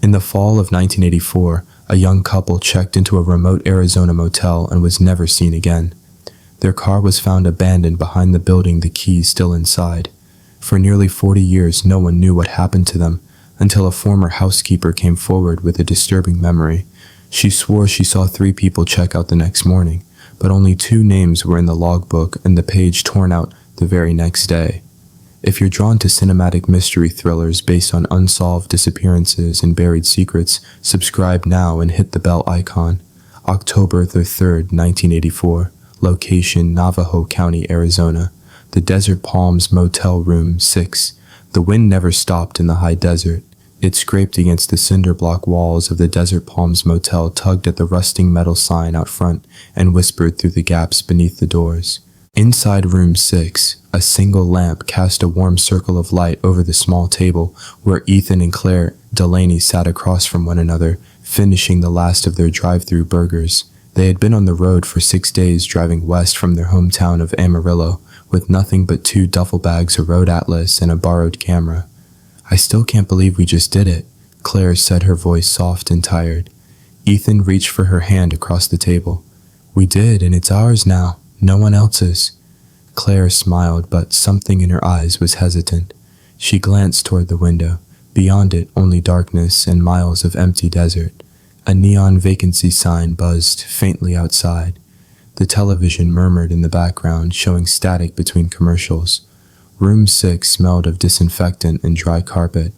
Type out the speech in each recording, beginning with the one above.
In the fall of 1984, a young couple checked into a remote Arizona motel and was never seen again. Their car was found abandoned behind the building, the keys still inside. For nearly 40 years, no one knew what happened to them, until a former housekeeper came forward with a disturbing memory. She swore she saw 3 people check out the next morning, but only 2 names were in the logbook and the page torn out the very next day. If you're drawn to cinematic mystery thrillers based on unsolved disappearances and buried secrets, subscribe now and hit the bell icon. October the 3rd, 1984. Location Navajo County, Arizona. The Desert Palms Motel, Room 6. The wind never stopped in the high desert. It scraped against the cinder block walls of the Desert Palms Motel, tugged at the rusting metal sign out front, and whispered through the gaps beneath the doors. Inside Room 6, a single lamp cast a warm circle of light over the small table where Ethan and Claire Delaney sat across from one another, finishing the last of their drive-through burgers. They had been on the road for 6 days, driving west from their hometown of Amarillo, with nothing but 2 duffel bags, a road atlas, and a borrowed camera. "I still can't believe we just did it," Claire said, her voice soft and tired. Ethan reached for her hand across the table. "We did, and it's ours now. No one else's." Claire smiled, but something in her eyes was hesitant. She glanced toward the window. Beyond it, only darkness and miles of empty desert. A neon vacancy sign buzzed faintly outside. The television murmured in the background, showing static between commercials. Room 6 smelled of disinfectant and dry carpet.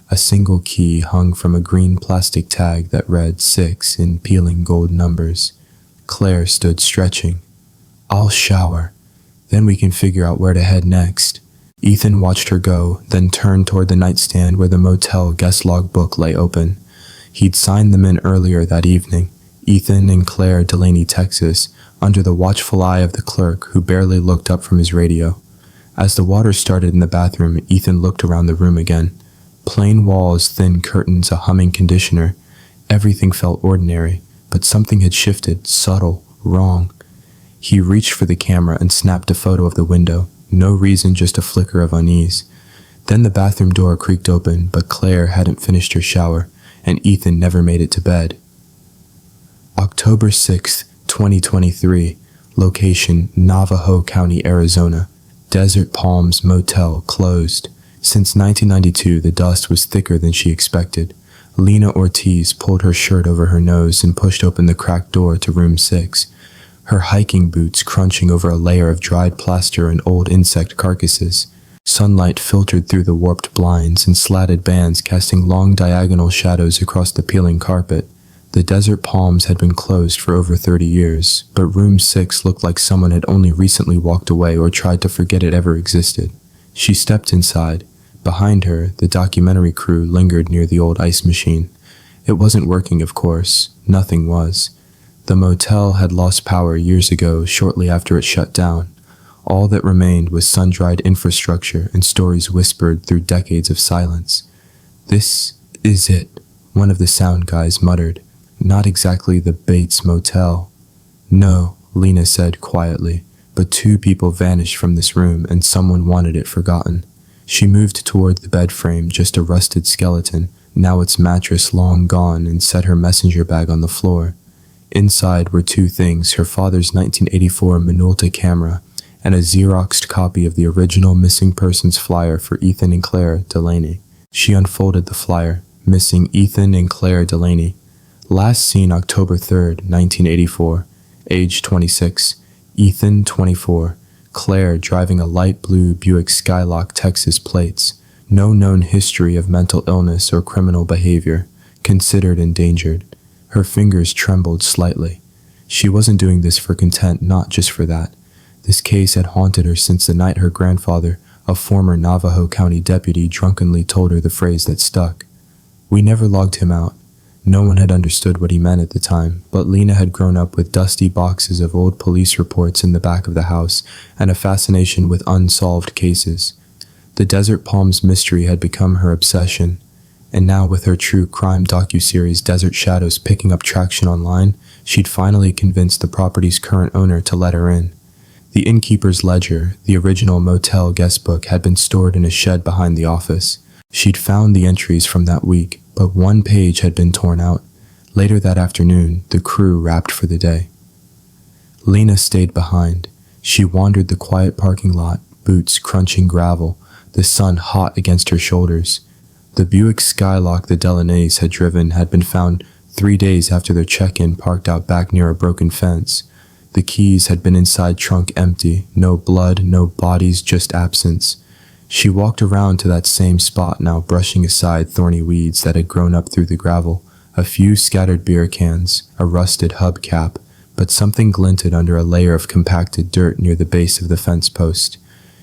A single key hung from a green plastic tag that read 6 in peeling gold numbers. Claire stood stretching. "I'll shower. Then we can figure out where to head next." Ethan watched her go, then turned toward the nightstand where the motel guest log book lay open. He'd signed them in earlier that evening. Ethan and Claire Delaney, Texas, under the watchful eye of the clerk who barely looked up from his radio. As the water started in the bathroom, Ethan looked around the room again. Plain walls, thin curtains, a humming conditioner. Everything felt ordinary, but something had shifted, subtle, wrong. He reached for the camera and snapped a photo of the window. No reason, just a flicker of unease. Then the bathroom door creaked open, but Claire hadn't finished her shower, and Ethan never made it to bed. October 6th, 2023. Location Navajo County, Arizona. Desert Palms Motel, closed. Since 1992, the dust was thicker than she expected. Lena Ortiz pulled her shirt over her nose and pushed open the cracked door to Room 6. Her hiking boots crunching over a layer of dried plaster and old insect carcasses. Sunlight filtered through the warped blinds and slatted bands, casting long diagonal shadows across the peeling carpet. The Desert Palms had been closed for over 30 years, but Room 6 looked like someone had only recently walked away or tried to forget it ever existed. She stepped inside. Behind her, the documentary crew lingered near the old ice machine. It wasn't working, of course. Nothing was. The motel had lost power years ago, shortly after it shut down. All that remained was sun-dried infrastructure and stories whispered through decades of silence. "This is it," one of the sound guys muttered. "Not exactly the Bates Motel." "No," Lena said quietly, "but 2 people vanished from this room and someone wanted it forgotten." She moved toward the bed frame, just a rusted skeleton, now its mattress long gone, and set her messenger bag on the floor. Inside were 2 things: her father's 1984 Minolta camera and a Xeroxed copy of the original missing persons flyer for Ethan and Claire Delaney. She unfolded the flyer. Missing Ethan and Claire Delaney. Last seen October 3rd, 1984. Age 26. Ethan 24. Claire driving a light blue Buick Skylark Texas plates. No known history of mental illness or criminal behavior. Considered endangered. Her fingers trembled slightly. She wasn't doing this for content, not just for that. This case had haunted her since the night her grandfather, a former Navajo County deputy, drunkenly told her the phrase that stuck. "We never logged him out." No one had understood what he meant at the time, but Lena had grown up with dusty boxes of old police reports in the back of the house and a fascination with unsolved cases. The Desert Palms mystery had become her obsession, and now with her true crime docuseries Desert Shadows picking up traction online, she'd finally convinced the property's current owner to let her in. The innkeeper's ledger, the original motel guest book, had been stored in a shed behind the office. She'd found the entries from that week, but one page had been torn out. Later that afternoon, the crew wrapped for the day. Lena stayed behind. She wandered the quiet parking lot, boots crunching gravel, the sun hot against her shoulders. The Buick Skylark the Delaunay's had driven had been found 3 days after their check-in, parked out back near a broken fence. The keys had been inside trunk empty, no blood, no bodies, just absence. She walked around to that same spot now, brushing aside thorny weeds that had grown up through the gravel, a few scattered beer cans, a rusted hubcap, but something glinted under a layer of compacted dirt near the base of the fence post.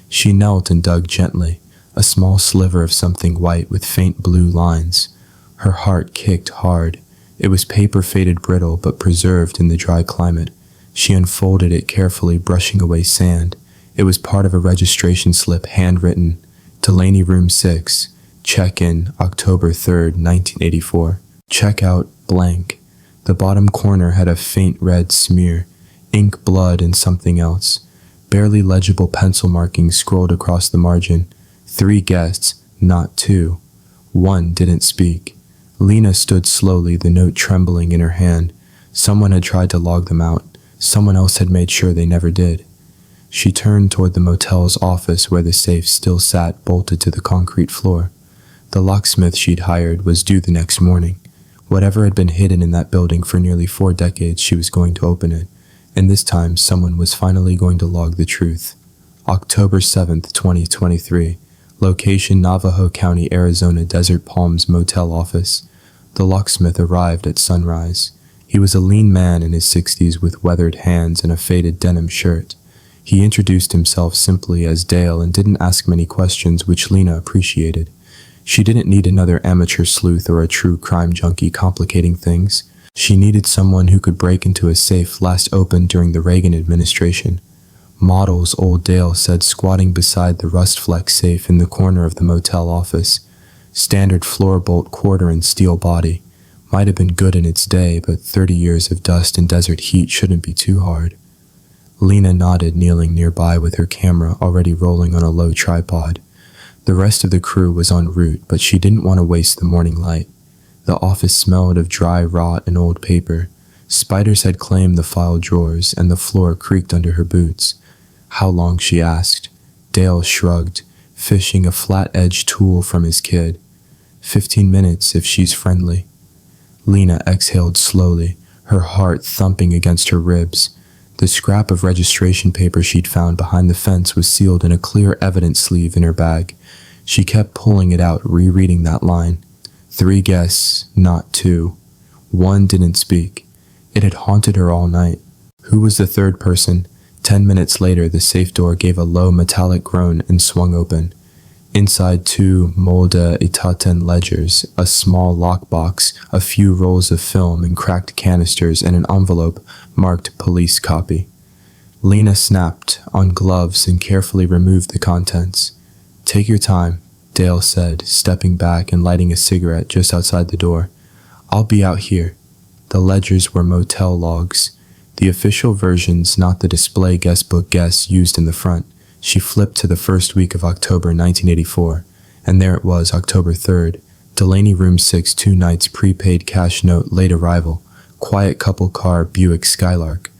She knelt and dug gently, a small sliver of something white with faint blue lines. Her heart kicked hard. It was paper faded brittle but preserved in the dry climate. She unfolded it carefully, brushing away sand. It was part of a registration slip, handwritten, Delaney Room 6, check-in, October 3rd, 1984. Check-out, blank. The bottom corner had a faint red smear, ink, blood, and something else. Barely legible pencil markings scrolled across the margin. 3 guests, not 2. 1 didn't speak. Lena stood slowly, the note trembling in her hand. Someone had tried to log them out. Someone else had made sure they never did. She turned toward the motel's office where the safe still sat bolted to the concrete floor. The locksmith she'd hired was due the next morning. Whatever had been hidden in that building for nearly 4 decades, she was going to open it. And this time, someone was finally going to log the truth. October 7th, 2023. Location Navajo County, Arizona Desert Palms Motel Office. The locksmith arrived at sunrise. He was a lean man in his 60s with weathered hands and a faded denim shirt. He introduced himself simply as Dale and didn't ask many questions, which Lena appreciated. She didn't need another amateur sleuth or a true crime junkie complicating things. She needed someone who could break into a safe last opened during the Reagan administration. Models, old Dale said, squatting beside the rust-flecked safe in the corner of the motel office. Standard floor bolt quarter and steel body. Might have been good in its day, but 30 years of dust and desert heat shouldn't be too hard. Lena nodded, kneeling nearby with her camera already rolling on a low tripod. The rest of the crew was en route, but she didn't want to waste the morning light. The office smelled of dry rot and old paper. Spiders had claimed the file drawers, and the floor creaked under her boots. How long, she asked. Dale shrugged, fishing a flat-edged tool from his kid. 15 minutes if she's friendly. Lena exhaled slowly, her heart thumping against her ribs. The scrap of registration paper she'd found behind the fence was sealed in a clear evidence sleeve in her bag. She kept pulling it out, rereading that line. 3 guests, not 2. 1 didn't speak. It had haunted her all night. Who was the third person? 10 minutes later, the safe door gave a low metallic groan and swung open. Inside 2 MR.DuckTT ledgers, a small lockbox, a few rolls of film and cracked canisters, and an envelope marked police copy. Lena snapped on gloves and carefully removed the contents. Take your time, Dale said, stepping back and lighting a cigarette just outside the door. I'll be out here. The ledgers were motel logs. The official versions, not the display guestbook guests used in the front. She flipped to the first week of October 1984, and there it was, October 3rd. Delaney Room 6, 2 nights, prepaid cash note, late arrival, quiet couple car, Buick Skylark.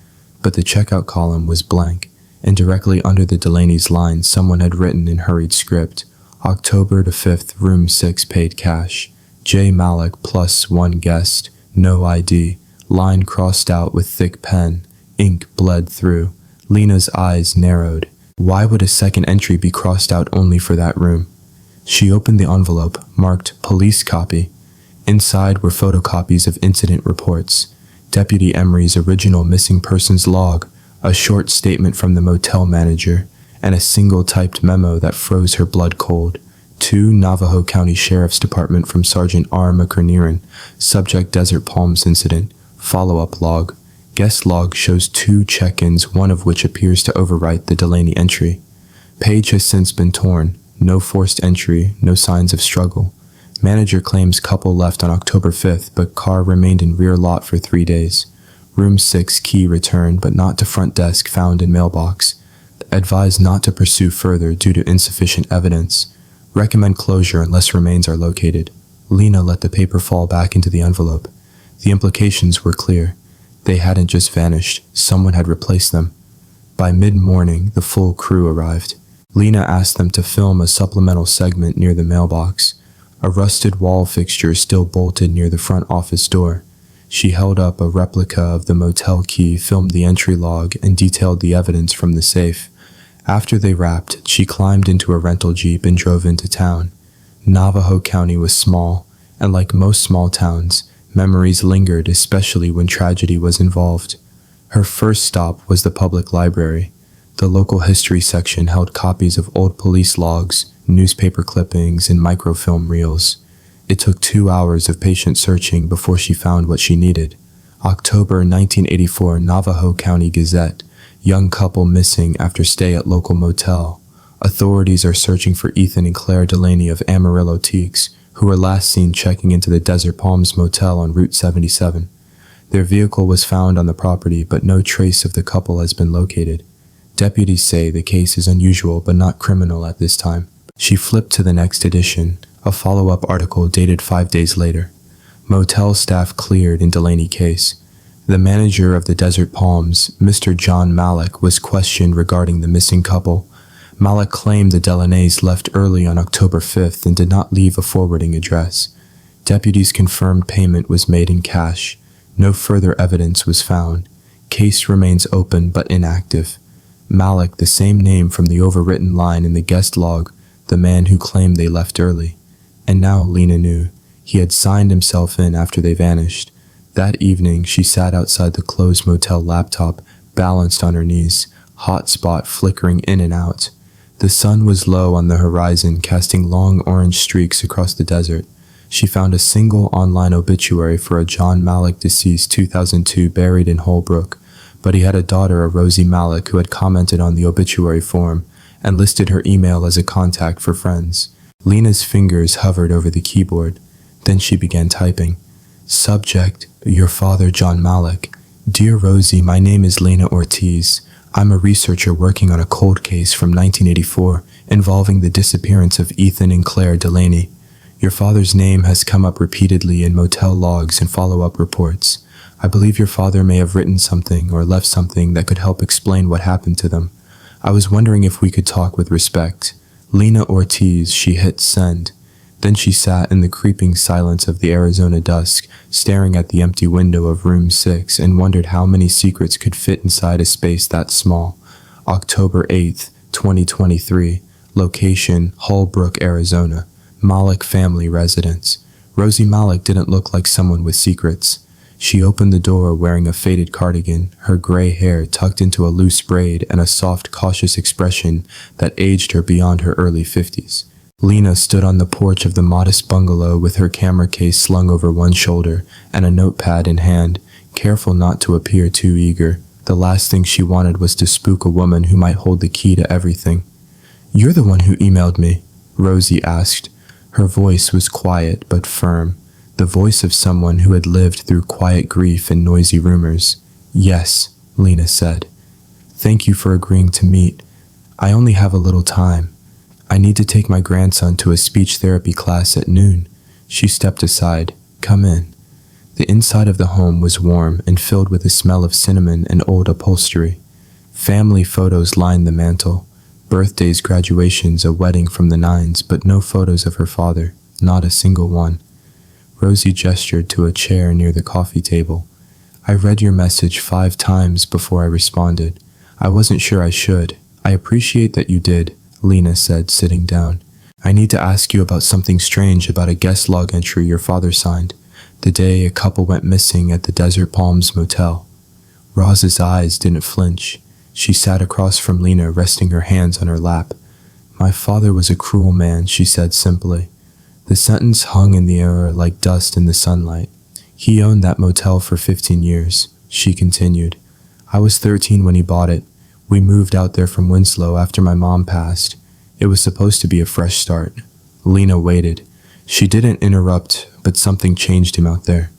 But the checkout column was blank, and directly under the Delaney's line, someone had written in hurried script, October the 5th, Room 6, paid cash. J. Malik plus 1 guest, no ID, line crossed out with thick pen, ink bled through. Lena's eyes narrowed. Why would a second entry be crossed out only for that room? She opened the envelope, marked police copy. Inside were photocopies of incident reports, Deputy Emery's original missing persons log, a short statement from the motel manager, and a single typed memo that froze her blood cold. 2 Navajo County Sheriff's Department from Sergeant R. McCurniran, subject Desert Palms incident, follow-up log. Guest log shows 2 check-ins, one of which appears to overwrite the Delaney entry. Page has since been torn. No forced entry, no signs of struggle. Manager claims couple left on October 5th, but car remained in rear lot for 3 days. Room 6 key returned, but not to front desk, found in mailbox. Advised not to pursue further due to insufficient evidence. Recommend closure unless remains are located. Lena let the paper fall back into the envelope. The implications were clear. They hadn't just vanished, someone had replaced them. By mid-morning, the full crew arrived. Lena asked them to film a supplemental segment near the mailbox. A rusted wall fixture still bolted near the front office door. She held up a replica of the motel key, filmed the entry log, and detailed the evidence from the safe. After they wrapped, she climbed into a rental jeep and drove into town. Navajo County was small, and like most small towns, memories lingered, especially when tragedy was involved. Her first stop was the public library. The local history section held copies of old police logs, newspaper clippings, and microfilm reels. It took 2 hours of patient searching before she found what she needed. October 1984 Navajo County Gazette. Young couple missing after stay at local motel. Authorities are searching for Ethan and Claire Delaney of Amarillo Teaks, who were last seen checking into the Desert Palms Motel on Route 77. Their vehicle was found on the property, but no trace of the couple has been located. Deputies say the case is unusual but not criminal at this time. She flipped to the next edition, a follow-up article dated 5 days later. Motel staff cleared in Delaney case. The manager of the Desert Palms, Mr. John Malik, was questioned regarding the missing couple. Malik claimed the Delaneys left early on October 5th and did not leave a forwarding address. Deputies confirmed payment was made in cash. No further evidence was found. Case remains open but inactive. Malik, the same name from the overwritten line in the guest log, the man who claimed they left early. And now Lena knew. He had signed himself in after they vanished. That evening, she sat outside the closed motel laptop, balanced on her knees, hot spot flickering in and out. The sun was low on the horizon, casting long orange streaks across the desert. She found a single online obituary for a John Malik, deceased 2002, buried in Holbrook, but he had a daughter, a Rosie Malik, who had commented on the obituary form and listed her email as a contact for friends. Lena's fingers hovered over the keyboard. Then she began typing. Subject, your father, John Malik. Dear Rosie, my name is Lena Ortiz. I'm a researcher working on a cold case from 1984 involving the disappearance of Ethan and Claire Delaney. Your father's name has come up repeatedly in motel logs and follow-up reports. I believe your father may have written something or left something that could help explain what happened to them. I was wondering if we could talk with respect. Lena Ortiz. She hit send. Then she sat in the creeping silence of the Arizona dusk, staring at the empty window of room 6 and wondered how many secrets could fit inside a space that small. October 8th, 2023. Location, Holbrook, Arizona. Malik family residence. Rosie Malik didn't look like someone with secrets. She opened the door wearing a faded cardigan, her gray hair tucked into a loose braid and a soft, cautious expression that aged her beyond her early 50s. Lena stood on the porch of the modest bungalow with her camera case slung over one shoulder and a notepad in hand, careful not to appear too eager. The last thing she wanted was to spook a woman who might hold the key to everything. "You're the one who emailed me?" Rosie asked. Her voice was quiet but firm, the voice of someone who had lived through quiet grief and noisy rumors. "Yes," Lena said. "Thank you for agreeing to meet. I only have a little time. I need to take my grandson to a speech therapy class at noon." She stepped aside. "Come in." The inside of the home was warm and filled with the smell of cinnamon and old upholstery. Family photos lined the mantel. Birthdays, graduations, a wedding from the 90s, but no photos of her father, not a single one. Rosie gestured to a chair near the coffee table. "I read your message 5 times before I responded. I wasn't sure I should. I appreciate that you did," Lena said, sitting down. "I need to ask you about something strange about a guest log entry your father signed, the day a couple went missing at the Desert Palms Motel." Roz's eyes didn't flinch. She sat across from Lena, resting her hands on her lap. "My father was a cruel man," she said simply. The sentence hung in the air like dust in the sunlight. "He owned that motel for 15 years, she continued. "I was 13 when he bought it. We moved out there from Winslow after my mom passed. It was supposed to be a fresh start." Lena waited. She didn't interrupt, but something changed him out there.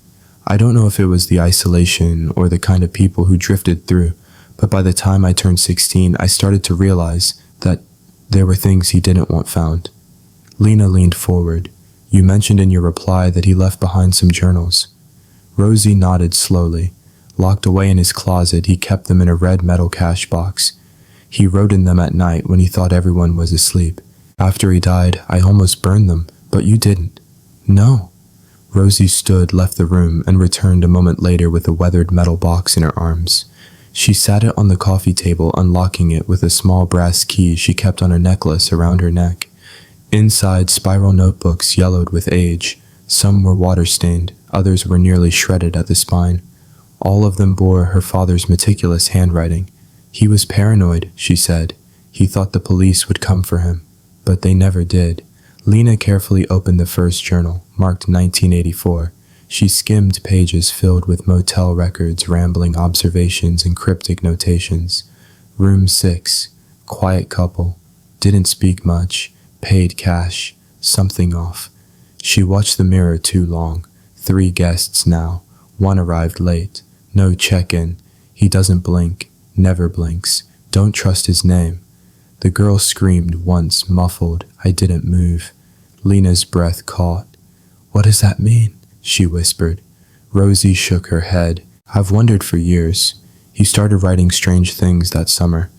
"I don't know if it was the isolation or the kind of people who drifted through, but by the time I turned 16, I started to realize that there were things he didn't want found." Lena leaned forward. You mentioned in your reply that he left behind some journals. Rosie nodded slowly. Locked away in his closet, he kept them in a red metal cash box. He wrote in them at night when he thought everyone was asleep. After he died, I almost burned them, but you didn't. No. Rosie stood, left the room, and returned a moment later with a weathered metal box in her arms. She sat it on the coffee table, unlocking it with a small brass key she kept on a necklace around her neck. Inside, spiral notebooks yellowed with age. Some were water-stained, others were nearly shredded at the spine. All of them bore her father's meticulous handwriting. He was paranoid, she said. He thought the police would come for him, but they never did. Lena carefully opened the first journal, marked 1984. She skimmed pages filled with motel records, rambling observations, and cryptic notations. Room 6, quiet couple, didn't speak much, paid cash, something off. She watched the mirror too long. 3 guests now. 1 arrived late. No check-in. He doesn't blink, never blinks. Don't trust his name. The girl screamed once, muffled. I didn't move. Lena's breath caught. What does that mean? She whispered. Rosie shook her head. I've wondered for years. He started writing strange things that summer.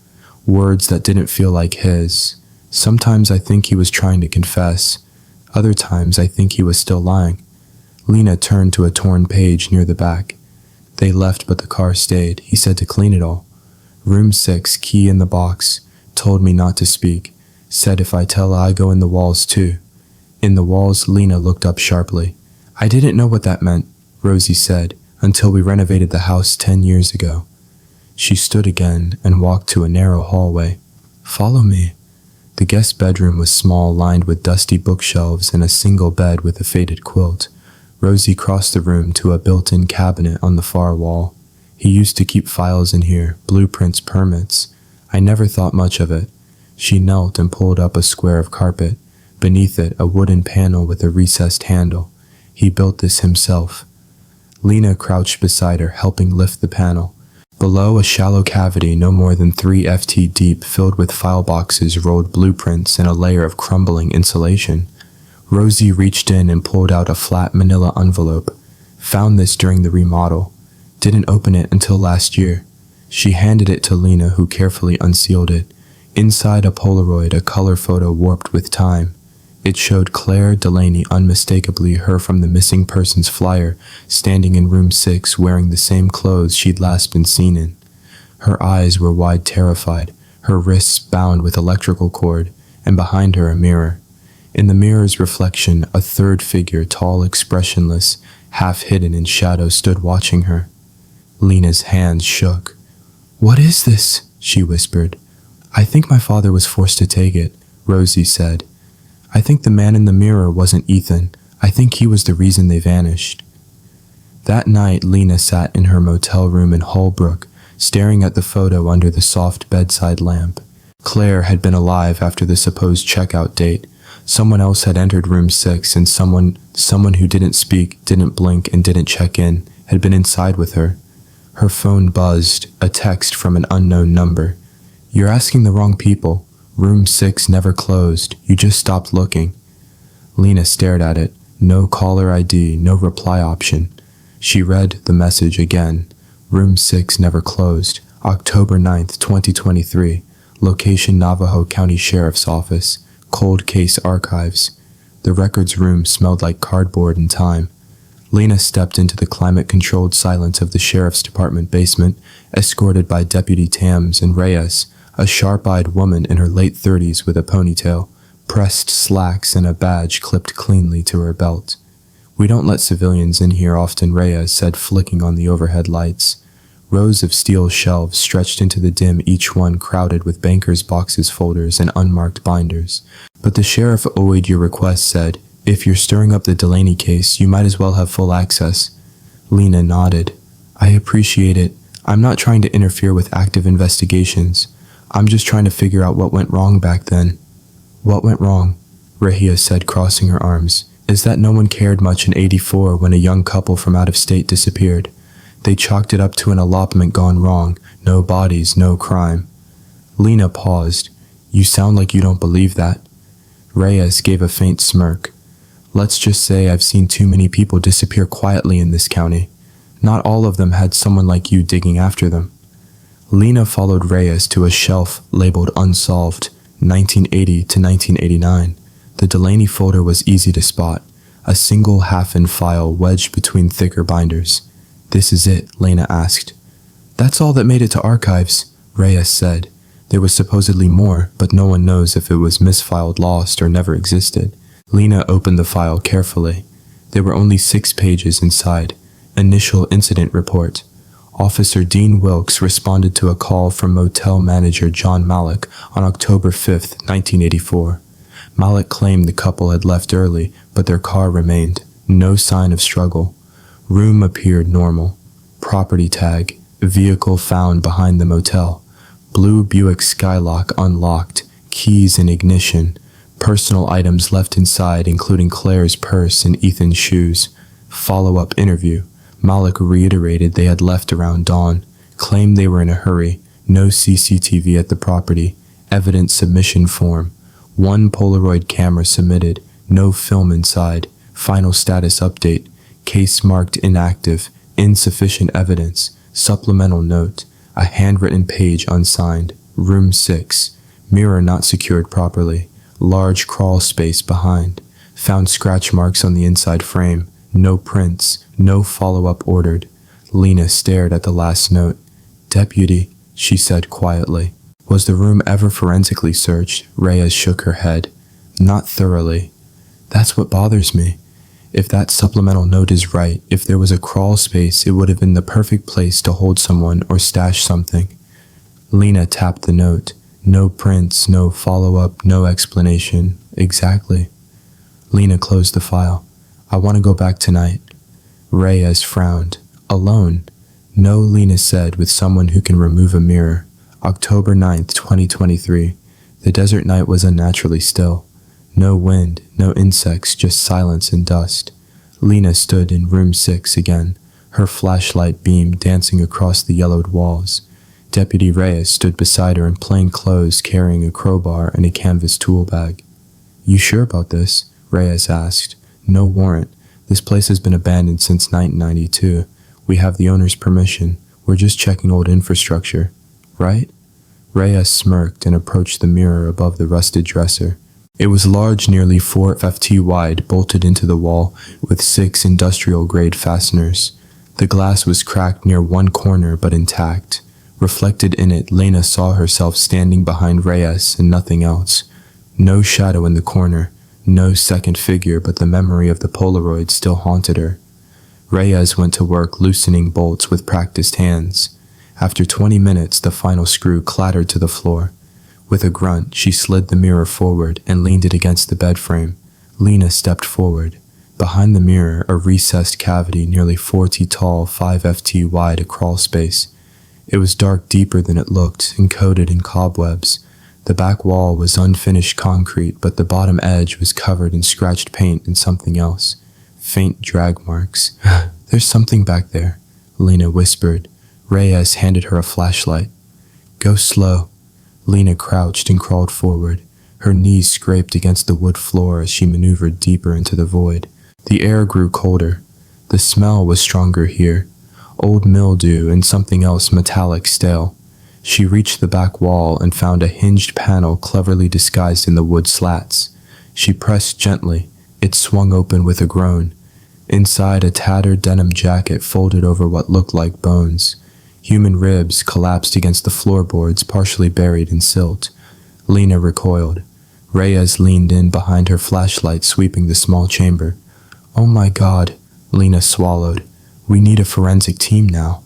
Words that didn't feel like his. Sometimes I think he was trying to confess. Other times I think he was still lying. Lena turned to a torn page near the back. They left, but the car stayed. He said to clean it all. Room 6, key in the box. Told me not to speak. Said if I tell I go in the walls too. In the walls, Lena looked up sharply. I didn't know what that meant, Rosie said, until we renovated the house 10 years ago. She stood again and walked to a narrow hallway. Follow me. The guest bedroom was small, lined with dusty bookshelves and a single bed with a faded quilt. Rosie crossed the room to a built-in cabinet on the far wall. He used to keep files in here, blueprints, permits. I never thought much of it. She knelt and pulled up a square of carpet. Beneath it, a wooden panel with a recessed handle. He built this himself. Lena crouched beside her, helping lift the panel. Below, a shallow cavity no more than 3 ft deep, filled with file boxes, rolled blueprints, and a layer of crumbling insulation. Rosie reached in and pulled out a flat manila envelope. Found this during the remodel. Didn't open it until last year. She handed it to Lena, who carefully unsealed it. Inside a Polaroid, a color photo warped with time. It showed Claire Delaney, unmistakably her from the missing persons flyer, standing in room 6 wearing the same clothes she'd last been seen in. Her eyes were wide, terrified, her wrists bound with electrical cord, and behind her a mirror. In the mirror's reflection, a third figure, tall, expressionless, half hidden in shadow, stood watching her. Lena's hands shook. What is this? She whispered. I think my father was forced to take it, Rosie said. I think the man in the mirror wasn't Ethan. I think he was the reason they vanished. That night, Lena sat in her motel room in Holbrook, staring at the photo under the soft bedside lamp. Claire had been alive after the supposed checkout date. Someone else had entered room 6, and someone who didn't speak, didn't blink, and didn't check in, had been inside with her. Her phone buzzed, a text from an unknown number. You're asking the wrong people. Room 6 never closed. You just stopped looking. Lena stared at it. No caller ID, no reply option. She read the message again. Room 6 never closed. October 9th, 2023. Location Navajo County Sheriff's Office. Cold Case Archives. The records room smelled like cardboard and time. Lena stepped into the climate-controlled silence of the Sheriff's Department basement, escorted by Deputy Tams and Reyes, a sharp-eyed woman in her late 30s with a ponytail, pressed slacks and a badge clipped cleanly to her belt. We don't let civilians in here often, Reyes said, flicking on the overhead lights. Rows of steel shelves stretched into the dim, each one crowded with bankers' boxes, folders, and unmarked binders. But the sheriff allayed your request, said, if you're stirring up the Delaney case, you might as well have full access. Lena nodded. I appreciate it. I'm not trying to interfere with active investigations. I'm just trying to figure out what went wrong back then. What went wrong? Rahia said, crossing her arms. Is that no one cared much in '84 when a young couple from out of state disappeared. They chalked it up to an elopement gone wrong. No bodies, no crime. Lena paused. You sound like you don't believe that. Reyes gave a faint smirk. Let's just say I've seen too many people disappear quietly in this county. Not all of them had someone like you digging after them. Lena followed Reyes to a shelf labeled Unsolved, 1980 to 1989. The Delaney folder was easy to spot, a single half-inch file wedged between thicker binders. This is it, Lena asked. That's all that made it to archives, Reyes said. There was supposedly more, but no one knows if it was misfiled, lost, or never existed. Lena opened the file carefully. There were only 6 pages inside. Initial incident report. Officer Dean Wilkes responded to a call from motel manager John Malik on October 5, 1984. Malik claimed the couple had left early, but their car remained. No sign of struggle. Room appeared normal. Property tag. Vehicle found behind the motel. Blue Buick Skylock unlocked. Keys in ignition. Personal items left inside, including Claire's purse and Ethan's shoes. Follow-up interview. Malik reiterated they had left around dawn. Claimed they were in a hurry. No CCTV at the property. Evidence submission form. 1 Polaroid camera submitted. No film inside. Final status update. Case marked inactive. Insufficient evidence. Supplemental note. A handwritten page unsigned. Room 6. Mirror not secured properly. Large crawl space behind. Found scratch marks on the inside frame. No prints. No follow-up ordered. Lena stared at the last note. Deputy, she said quietly. Was the room ever forensically searched? Reyes shook her head. Not thoroughly. That's what bothers me. If that supplemental note is right, if there was a crawl space, it would have been the perfect place to hold someone or stash something. Lena tapped the note. No prints, no follow-up, no explanation. Exactly. Lena closed the file. I want to go back tonight. Reyes frowned. Alone? No, Lena said, with someone who can remove a mirror. October 9th, 2023. The desert night was unnaturally still. No wind, no insects, just silence and dust. Lena stood in room 6 again, her flashlight beam dancing across the yellowed walls. Deputy Reyes stood beside her in plain clothes, carrying a crowbar and a canvas tool bag. You sure about this? Reyes asked. No warrant. This place has been abandoned since 1992. We have the owner's permission. We're just checking old infrastructure. Right? Reyes smirked and approached the mirror above the rusted dresser. It was large, nearly 4 ft wide, bolted into the wall with 6 industrial-grade fasteners. The glass was cracked near one corner but intact. Reflected in it, Lena saw herself standing behind Reyes and nothing else. No shadow in the corner, no second figure, but the memory of the Polaroid still haunted her. Reyes went to work loosening bolts with practiced hands. After 20 minutes, the final screw clattered to the floor. With a grunt, she slid the mirror forward and leaned it against the bed frame. Lena stepped forward. Behind the mirror, a recessed cavity nearly 4 feet tall, 5 ft wide, a crawl space. It was dark deeper than it looked, encoded in cobwebs. The back wall was unfinished concrete, but the bottom edge was covered in scratched paint and something else. Faint drag marks. There's something back there, Lena whispered. Reyes handed her a flashlight. Go slow. Lena crouched and crawled forward. Her knees scraped against the wood floor as she maneuvered deeper into the void. The air grew colder. The smell was stronger here. Old mildew and something else metallic stale. She reached the back wall and found a hinged panel cleverly disguised in the wood slats. She pressed gently. It swung open with a groan. Inside, a tattered denim jacket folded over what looked like bones. Human ribs collapsed against the floorboards, partially buried in silt. Lena recoiled. Reyes leaned in behind her flashlight, sweeping the small chamber. Oh my God, Lena swallowed. We need a forensic team now.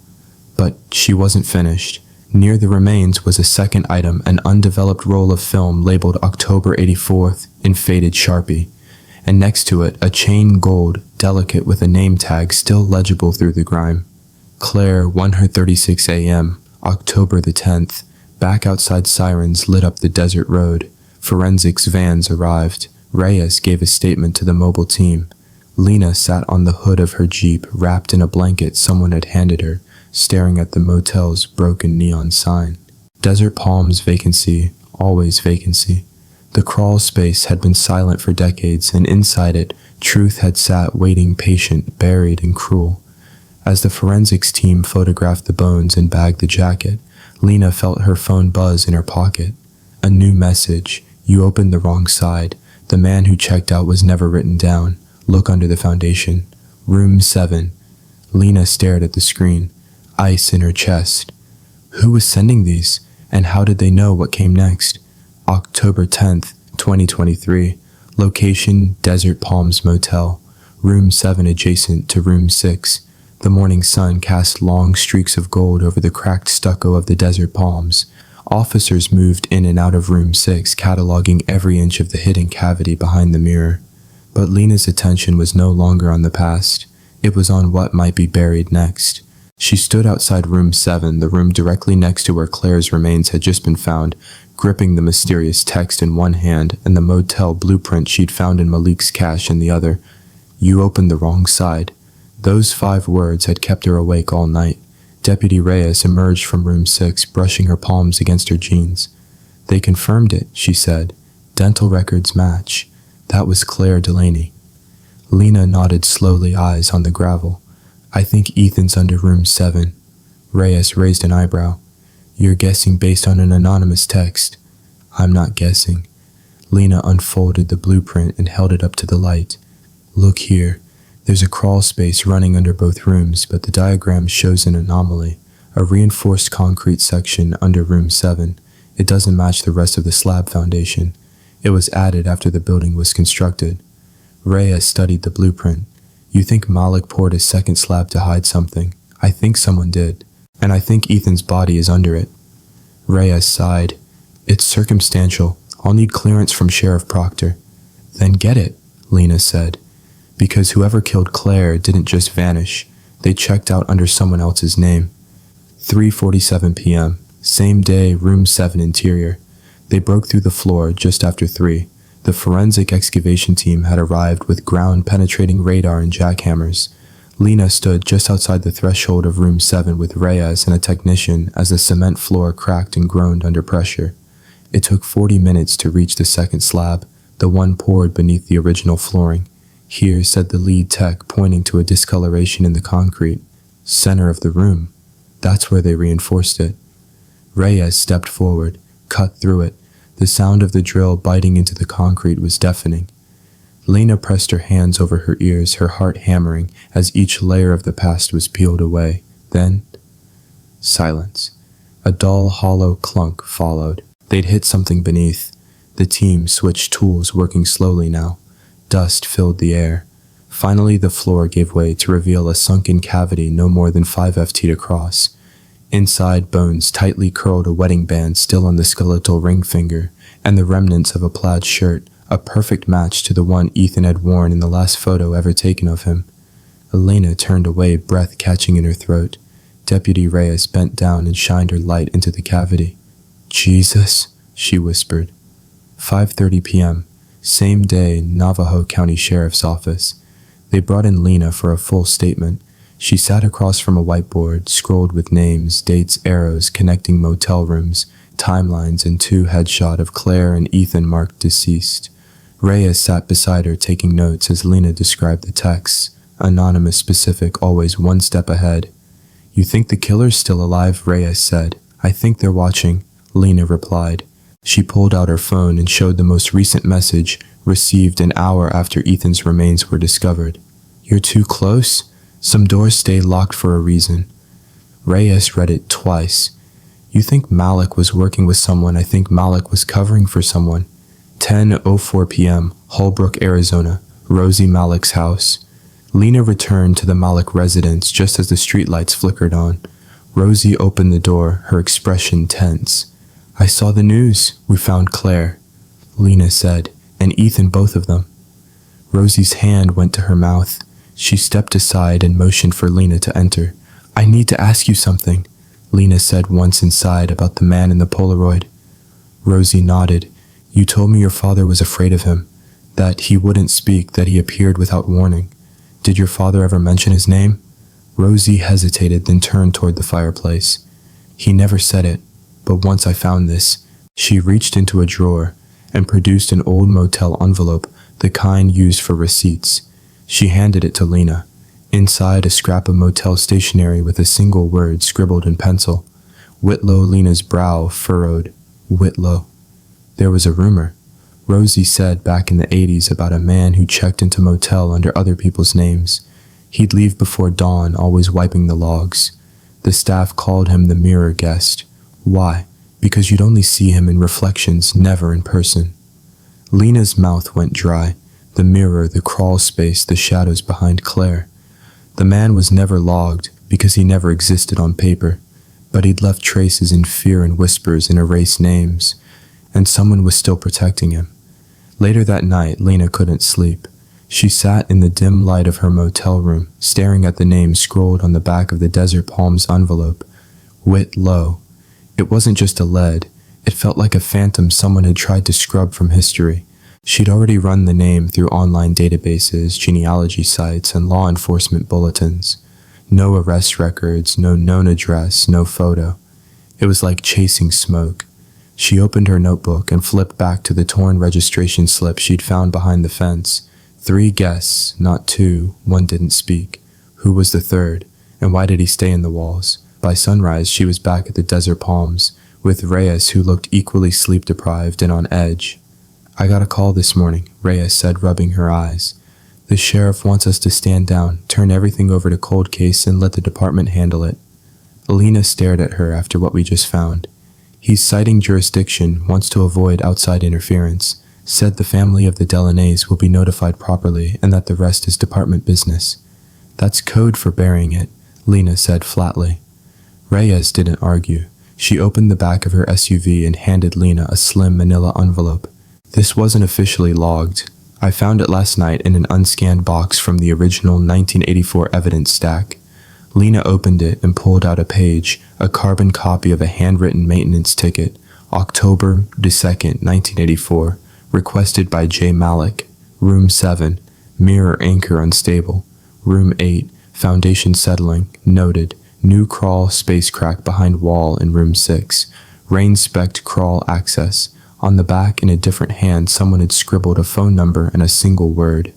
But she wasn't finished. Near the remains was a second item, an undeveloped roll of film labeled October 84th in faded Sharpie. And next to it, a chain gold, delicate with a name tag still legible through the grime. Claire, 1:36 a.m., October the 10th. Back outside sirens lit up the desert road. Forensics vans arrived. Reyes gave a statement to the mobile team. Lena sat on the hood of her Jeep, wrapped in a blanket someone had handed her, staring at the motel's broken neon sign. Desert Palms vacancy, always vacancy. The crawl space had been silent for decades, and inside it, truth had sat waiting, patient, buried, and cruel. As the forensics team photographed the bones and bagged the jacket, Lena felt her phone buzz in her pocket. A new message. You opened the wrong side. The man who checked out was never written down. Look under the foundation. Room 7. Lena stared at the screen, ice in her chest. Who was sending these, and how did they know what came next? October 10th, 2023. Location, Desert Palms Motel. Room 7 adjacent to Room 6. The morning sun cast long streaks of gold over the cracked stucco of the desert palms. Officers moved in and out of Room 6, cataloging every inch of the hidden cavity behind the mirror. But Lena's attention was no longer on the past. It was on what might be buried next. She stood outside Room 7, the room directly next to where Claire's remains had just been found, gripping the mysterious text in one hand and the motel blueprint she'd found in Malik's cache in the other. You opened the wrong side. Those 5 words had kept her awake all night. Deputy Reyes emerged from Room 6, brushing her palms against her jeans. They confirmed it, she said. Dental records match. That was Claire Delaney. Lena nodded slowly, eyes on the gravel. I think Ethan's under Room 7. Reyes raised an eyebrow. You're guessing based on an anonymous text. I'm not guessing. Lena unfolded the blueprint and held it up to the light. Look here. There's a crawl space running under both rooms, but the diagram shows an anomaly. A reinforced concrete section under Room 7. It doesn't match the rest of the slab foundation. It was added after the building was constructed. Reyes studied the blueprint. You think Malik poured a second slab to hide something? I think someone did. And I think Ethan's body is under it. Reyes sighed. It's circumstantial. I'll need clearance from Sheriff Proctor. Then get it, Lena said. Because whoever killed Claire didn't just vanish. They checked out under someone else's name. 3:47 p.m. Same day, Room 7 interior. They broke through the floor just after 3. The forensic excavation team had arrived with ground-penetrating radar and jackhammers. Lena stood just outside the threshold of Room 7 with Reyes and a technician as the cement floor cracked and groaned under pressure. It took 40 minutes to reach the second slab, the one poured beneath the original flooring. Here, said the lead tech, pointing to a discoloration in the concrete. Center of the room. That's where they reinforced it. Reyes stepped forward, cut through it. The sound of the drill biting into the concrete was deafening. Lena pressed her hands over her ears, her heart hammering as each layer of the past was peeled away. Then, silence. A dull, hollow clunk followed. They'd hit something beneath. The team switched tools, working slowly now. Dust filled the air. Finally, the floor gave way to reveal a sunken cavity no more than 5 ft across. Inside, bones tightly curled, a wedding band still on the skeletal ring finger, and the remnants of a plaid shirt, a perfect match to the one Ethan had worn in the last photo ever taken of him. Elena turned away, breath catching in her throat. Deputy Reyes bent down and shined her light into the cavity. Jesus, she whispered. 5:30 p.m. Same day, Navajo County Sheriff's Office. They brought in Lena for a full statement. She sat across from a whiteboard, scrolled with names, dates, arrows connecting motel rooms, timelines, and 2 headshots of Claire and Ethan marked deceased. Reyes sat beside her taking notes as Lena described the texts. Anonymous, specific, always one step ahead. You think the killer's still alive? Reyes said. I think they're watching, Lena replied. She pulled out her phone and showed the most recent message, received an hour after Ethan's remains were discovered. You're too close? Some doors stay locked for a reason. Reyes read it twice. You think Malik was working with someone? I think Malik was covering for someone. 10:04 p.m., Holbrook, Arizona, Rosie Malik's house. Lena returned to the Malik residence just as the streetlights flickered on. Rosie opened the door, her expression tense. I saw the news. We found Claire, Lena said, and Ethan, both of them. Rosie's hand went to her mouth. She stepped aside and motioned for Lena to enter. I need to ask you something, Lena said once inside about the man in the Polaroid. Rosie nodded. You told me your father was afraid of him, that he wouldn't speak, that he appeared without warning. Did your father ever mention his name? Rosie hesitated, then turned toward the fireplace. He never said it, but once I found this. She reached into a drawer, and produced an old motel envelope, the kind used for receipts. She handed it to Lena. Inside, a scrap of motel stationery with a single word scribbled in pencil. Whitlow. Lena's brow furrowed. Whitlow. There was a rumor, Rosie said back in the 80s, about a man who checked into motel under other people's names. He'd leave before dawn, always wiping the logs. The staff called him the mirror guest. Why? Because you'd only see him in reflections, never in person. Lena's mouth went dry. The mirror, the crawl space, the shadows behind Claire. The man was never logged, because he never existed on paper, but he'd left traces in fear and whispers and erased names, and someone was still protecting him. Later that night, Lena couldn't sleep. She sat in the dim light of her motel room, staring at the name scrolled on the back of the Desert Palms envelope. Whitlow. It wasn't just a lead. It felt like a phantom someone had tried to scrub from history. She'd already run the name through online databases, genealogy sites, and law enforcement bulletins. No arrest records, no known address, no photo. It was like chasing smoke. She opened her notebook and flipped back to the torn registration slip she'd found behind the fence. 3 guests, not 2. One didn't speak. Who was the third, and why did he stay in the walls? By sunrise, she was back at the Desert Palms, with Reyes, who looked equally sleep-deprived and on edge. I got a call this morning, Reyes said, rubbing her eyes. The sheriff wants us to stand down, turn everything over to cold case, and let the department handle it. Alina stared at her after what we just found. He's citing jurisdiction, wants to avoid outside interference, said the family of the Delanays will be notified properly and that the rest is department business. That's code for burying it, Lena said flatly. Reyes didn't argue. She opened the back of her SUV and handed Lena a slim manila envelope. This wasn't officially logged. I found it last night in an unscanned box from the original 1984 evidence stack. Lena opened it and pulled out a page, a carbon copy of a handwritten maintenance ticket, October 2nd, 1984, requested by J. Malik, Room 7, mirror anchor unstable, Room 8, foundation settling, noted, new crawl space crack behind wall in Room 6, rain specked crawl access. On the back, in a different hand, someone had scribbled a phone number and a single word.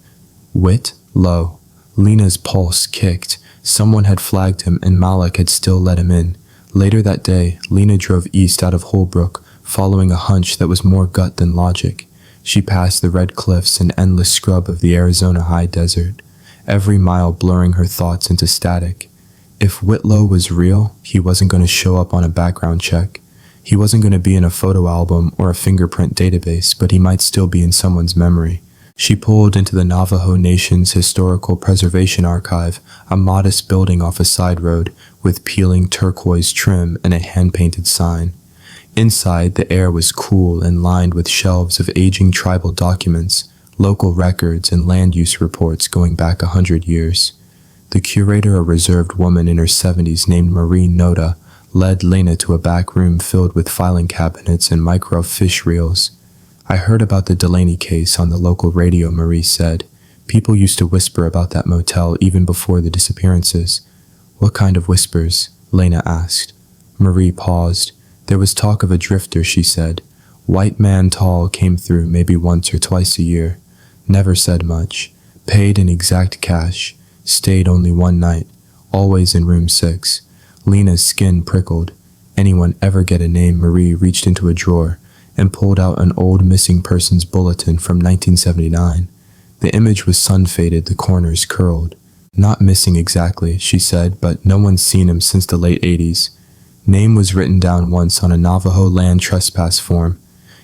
Whitlow. Lena's pulse kicked. Someone had flagged him and Malik had still let him in. Later that day, Lena drove east out of Holbrook, following a hunch that was more gut than logic. She passed the red cliffs and endless scrub of the Arizona high desert, every mile blurring her thoughts into static. If Whitlow was real, he wasn't going to show up on a background check. He wasn't going to be in a photo album or a fingerprint database, but he might still be in someone's memory. She pulled into the Navajo Nation's Historical Preservation Archive, a modest building off a side road with peeling turquoise trim and a hand-painted sign. Inside, the air was cool and lined with shelves of aging tribal documents, local records, and land use reports going back 100 years. The curator, a reserved woman in her 70s named Marie Noda, led Lena to a back room filled with filing cabinets and microfiche reels. I heard about the Delaney case on the local radio, Marie said. People used to whisper about that motel even before the disappearances. What kind of whispers? Lena asked. Marie paused. There was talk of a drifter, she said. White man tall came through maybe once or twice a year. Never said much. Paid in exact cash. Stayed only one night. Always in room 6. Lena's skin prickled. Anyone ever get a name? Marie reached into a drawer and pulled out an old missing persons bulletin from 1979. The image was sun-faded, the corners curled. Not missing exactly, she said, but no one's seen him since the late 80s. Name was written down once on a Navajo land trespass form.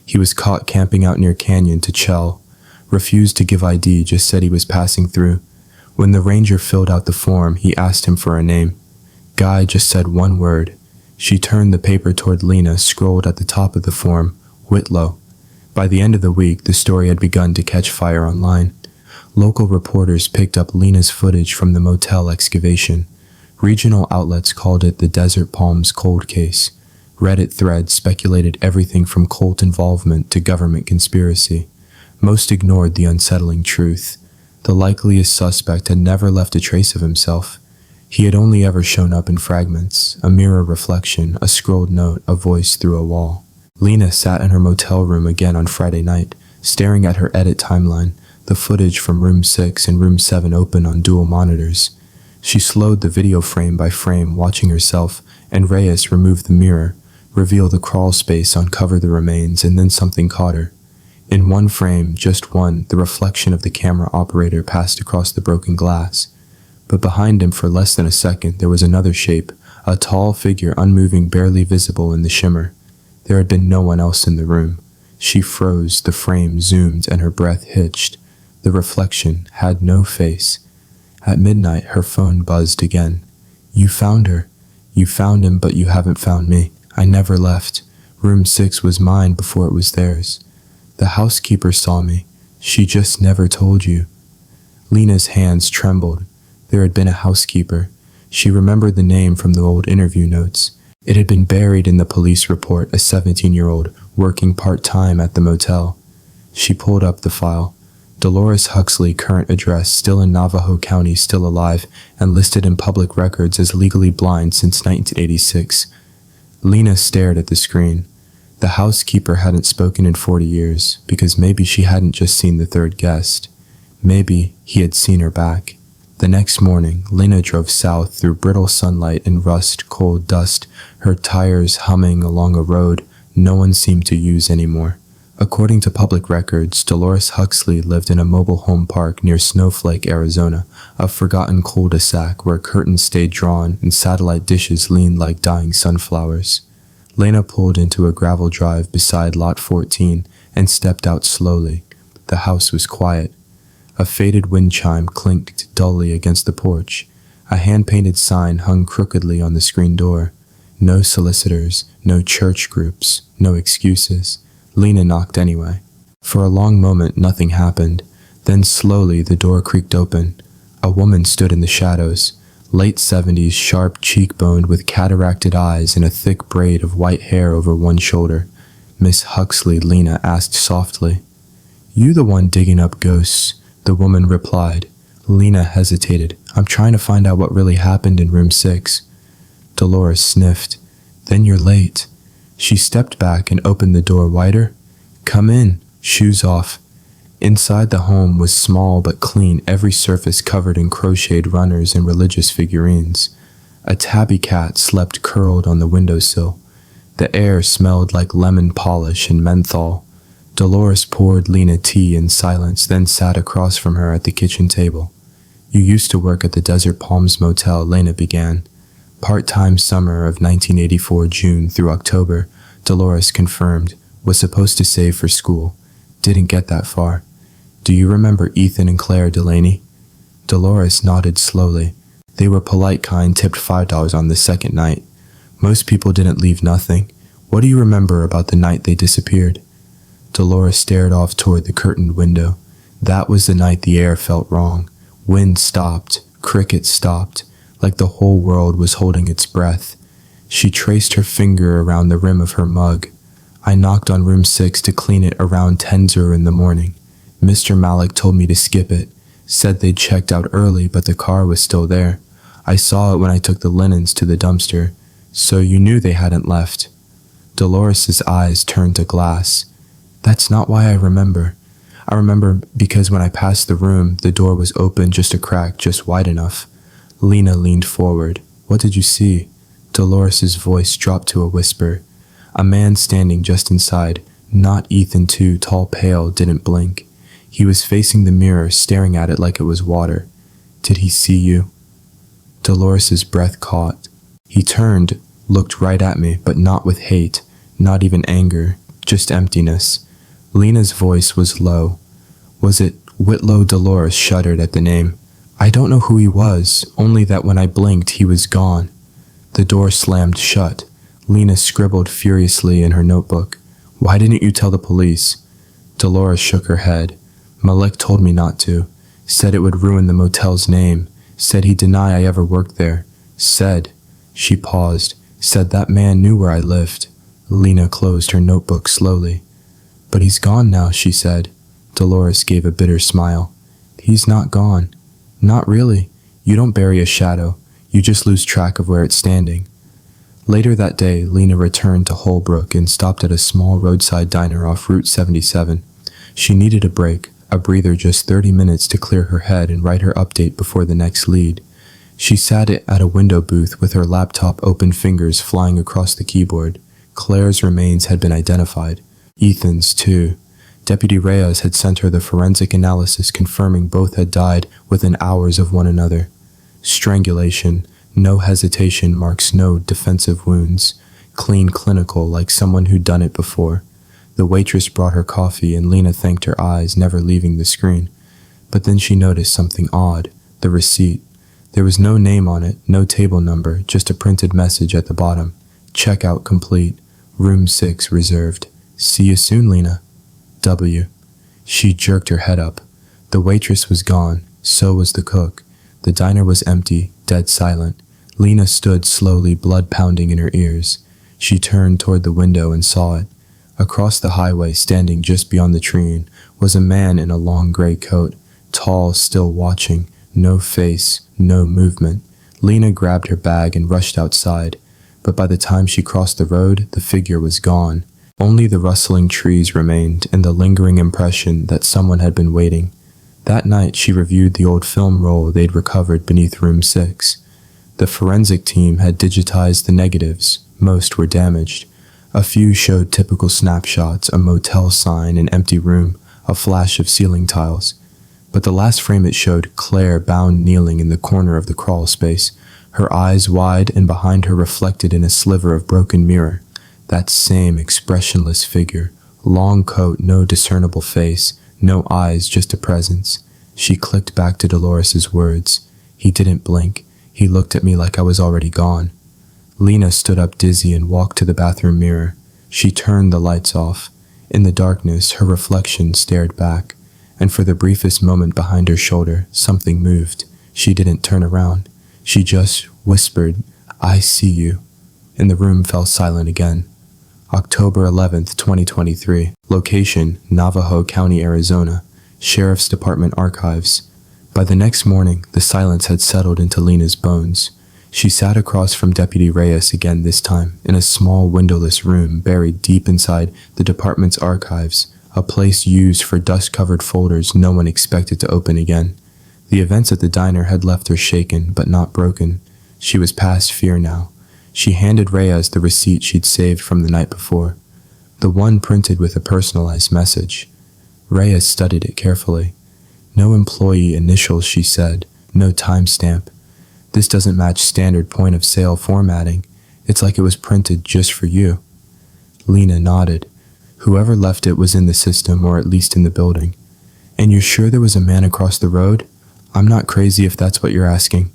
He was caught camping out near Canyon to Chell. Refused to give ID, just said he was passing through. When the ranger filled out the form, he asked him for a name. Guy just said one word. She turned the paper toward Lena, scrolled at the top of the form, Whitlow. By the end of the week, the story had begun to catch fire online. Local reporters picked up Lena's footage from the motel excavation. Regional outlets called it the Desert Palms cold case. Reddit threads speculated everything from cult involvement to government conspiracy. Most ignored the unsettling truth. The likeliest suspect had never left a trace of himself. He had only ever shown up in fragments, a mirror reflection, a scrolled note, a voice through a wall. Lena sat in her motel room again on Friday night, staring at her edit timeline, the footage from room 6 and room 7 open on dual monitors. She slowed the video frame by frame, watching herself, and Reyes remove the mirror, reveal the crawl space, uncover the remains, and then something caught her. In one frame, just one, the reflection of the camera operator passed across the broken glass. But behind him for less than a second, there was another shape, a tall figure unmoving, barely visible in the shimmer. There had been no one else in the room. She froze, the frame zoomed, and her breath hitched. The reflection had no face. At midnight, her phone buzzed again. "You found her. You found him, but you haven't found me. I never left. Room 6 was mine before it was theirs. The housekeeper saw me. She just never told you." Lena's hands trembled. There had been a housekeeper. She remembered the name from the old interview notes. It had been buried in the police report, a 17-year-old, working part-time at the motel. She pulled up the file. Dolores Huxley, current address, still in Navajo County, still alive, and listed in public records as legally blind since 1986. Lena stared at the screen. The housekeeper hadn't spoken in 40 years, because maybe she hadn't just seen the third guest. Maybe he had seen her back. The next morning, Lena drove south through brittle sunlight and rust-cold dust, her tires humming along a road no one seemed to use anymore. According to public records, Dolores Huxley lived in a mobile home park near Snowflake, Arizona, a forgotten cul-de-sac where curtains stayed drawn and satellite dishes leaned like dying sunflowers. Lena pulled into a gravel drive beside Lot 14 and stepped out slowly. The house was quiet. A faded wind chime clinked dully against the porch. A hand-painted sign hung crookedly on the screen door. No solicitors, no church groups, no excuses. Lena knocked anyway. For a long moment, nothing happened. Then slowly, the door creaked open. A woman stood in the shadows, late 70s, sharp cheekboned with cataracted eyes and a thick braid of white hair over one shoulder. "Miss Huxley," Lena asked softly. "You the one digging up ghosts?" the woman replied. Lena hesitated. "I'm trying to find out what really happened in room 6. Dolores sniffed. "Then you're late." She stepped back and opened the door wider. "Come in," shoes off. Inside the home was small but clean, every surface covered in crocheted runners and religious figurines. A tabby cat slept curled on the windowsill. The air smelled like lemon polish and menthol. Dolores poured Lena tea in silence, then sat across from her at the kitchen table. "You used to work at the Desert Palms Motel," Lena began. Part-time summer of 1984, June through October, Dolores confirmed, was supposed to save for school. Didn't get that far. "Do you remember Ethan and Claire Delaney?" Dolores nodded slowly. They were polite kind, tipped $5 on the second night. Most people didn't leave nothing. What do you remember about the night they disappeared? Dolores stared off toward the curtained window. That was the night the air felt wrong. Wind stopped. Crickets stopped. Like the whole world was holding its breath. She traced her finger around the rim of her mug. "I knocked on room 6 to clean it around 10:00 in the morning. Mr. Malik told me to skip it. Said they'd checked out early, but the car was still there. I saw it when I took the linens to the dumpster. So you knew they hadn't left." Dolores's eyes turned to glass. "That's not why I remember. I remember because when I passed the room, the door was open just a crack, just wide enough." Lena leaned forward. "What did you see?" Dolores's voice dropped to a whisper. A man standing just inside, not Ethan too, tall, pale, didn't blink. He was facing the mirror, staring at it like it was water. "Did he see you?" Dolores's breath caught. He turned, looked right at me, but not with hate, not even anger, just emptiness. Lena's voice was low. Was it Whitlow? Dolores shuddered at the name. "I don't know who he was, only that when I blinked, he was gone." The door slammed shut. Lena scribbled furiously in her notebook. "Why didn't you tell the police?" Dolores shook her head. "Malik told me not to. Said it would ruin the motel's name. Said he'd deny I ever worked there. Said," she paused, "said that man knew where I lived." Lena closed her notebook slowly. "But he's gone now," she said. Dolores gave a bitter smile. "He's not gone. Not really. You don't bury a shadow. You just lose track of where it's standing." Later that day, Lena returned to Holbrook and stopped at a small roadside diner off Route 77. She needed a break, a breather, just 30 minutes to clear her head and write her update before the next lead. She sat at a window booth with her laptop open, fingers flying across the keyboard. Claire's remains had been identified. Ethan's, too. Deputy Reyes had sent her the forensic analysis confirming both had died within hours of one another. Strangulation, no hesitation, marks no defensive wounds. Clean, clinical, like someone who'd done it before. The waitress brought her coffee and Lena thanked her eyes, never leaving the screen. But then she noticed something odd. The receipt. There was no name on it, no table number, just a printed message at the bottom. Checkout complete. Room 6 reserved. See you soon, Lena. W. She jerked her head up. The waitress was gone. So was the cook. The diner was empty, dead silent. Lena stood slowly, blood pounding in her ears. She turned toward the window and saw it. Across the highway, standing just beyond the tree, was a man in a long gray coat, tall, still watching, no face, no movement. Lena grabbed her bag and rushed outside, but by the time she crossed the road, the figure was gone. Only the rustling trees remained and the lingering impression that someone had been waiting. That night, she reviewed the old film roll they'd recovered beneath Room 6. The forensic team had digitized the negatives. Most were damaged. A few showed typical snapshots, a motel sign, an empty room, a flash of ceiling tiles. But the last frame it showed Claire bound kneeling in the corner of the crawl space, her eyes wide and behind her reflected in a sliver of broken mirror. That same expressionless figure, long coat, no discernible face, no eyes, just a presence. She clicked back to Dolores's words. He didn't blink. He looked at me like I was already gone. Lena stood up dizzy and walked to the bathroom mirror. She turned the lights off. In the darkness, her reflection stared back, and for the briefest moment behind her shoulder, something moved. She didn't turn around. She just whispered, "I see you," and the room fell silent again. October 11th, 2023. Location, Navajo County, Arizona. Sheriff's Department Archives. By the next morning, the silence had settled into Lena's bones. She sat across from Deputy Reyes again, this time, in a small windowless room buried deep inside the department's archives, a place used for dust-covered folders no one expected to open again. The events at the diner had left her shaken, but not broken. She was past fear now. She handed Reyes the receipt she'd saved from the night before, the one printed with a personalized message. Reyes studied it carefully. No employee initials, she said, no timestamp. This doesn't match standard point-of-sale formatting. It's like it was printed just for you. Lena nodded. Whoever left it was in the system, or at least in the building. And you're sure there was a man across the road? I'm not crazy if that's what you're asking.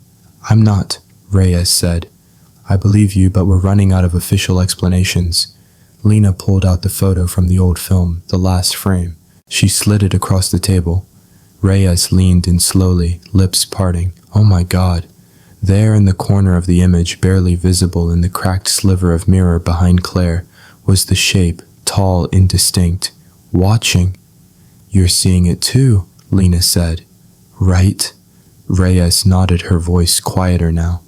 I'm not, Reyes said. I believe you, but we're running out of official explanations. Lena pulled out the photo from the old film, the last frame. She slid it across the table. Reyes leaned in slowly, lips parting. Oh my God. There in the corner of the image, barely visible in the cracked sliver of mirror behind Claire, was the shape, tall, indistinct, watching. You're seeing it too, Lena said. Right? Reyes nodded, her voice quieter now.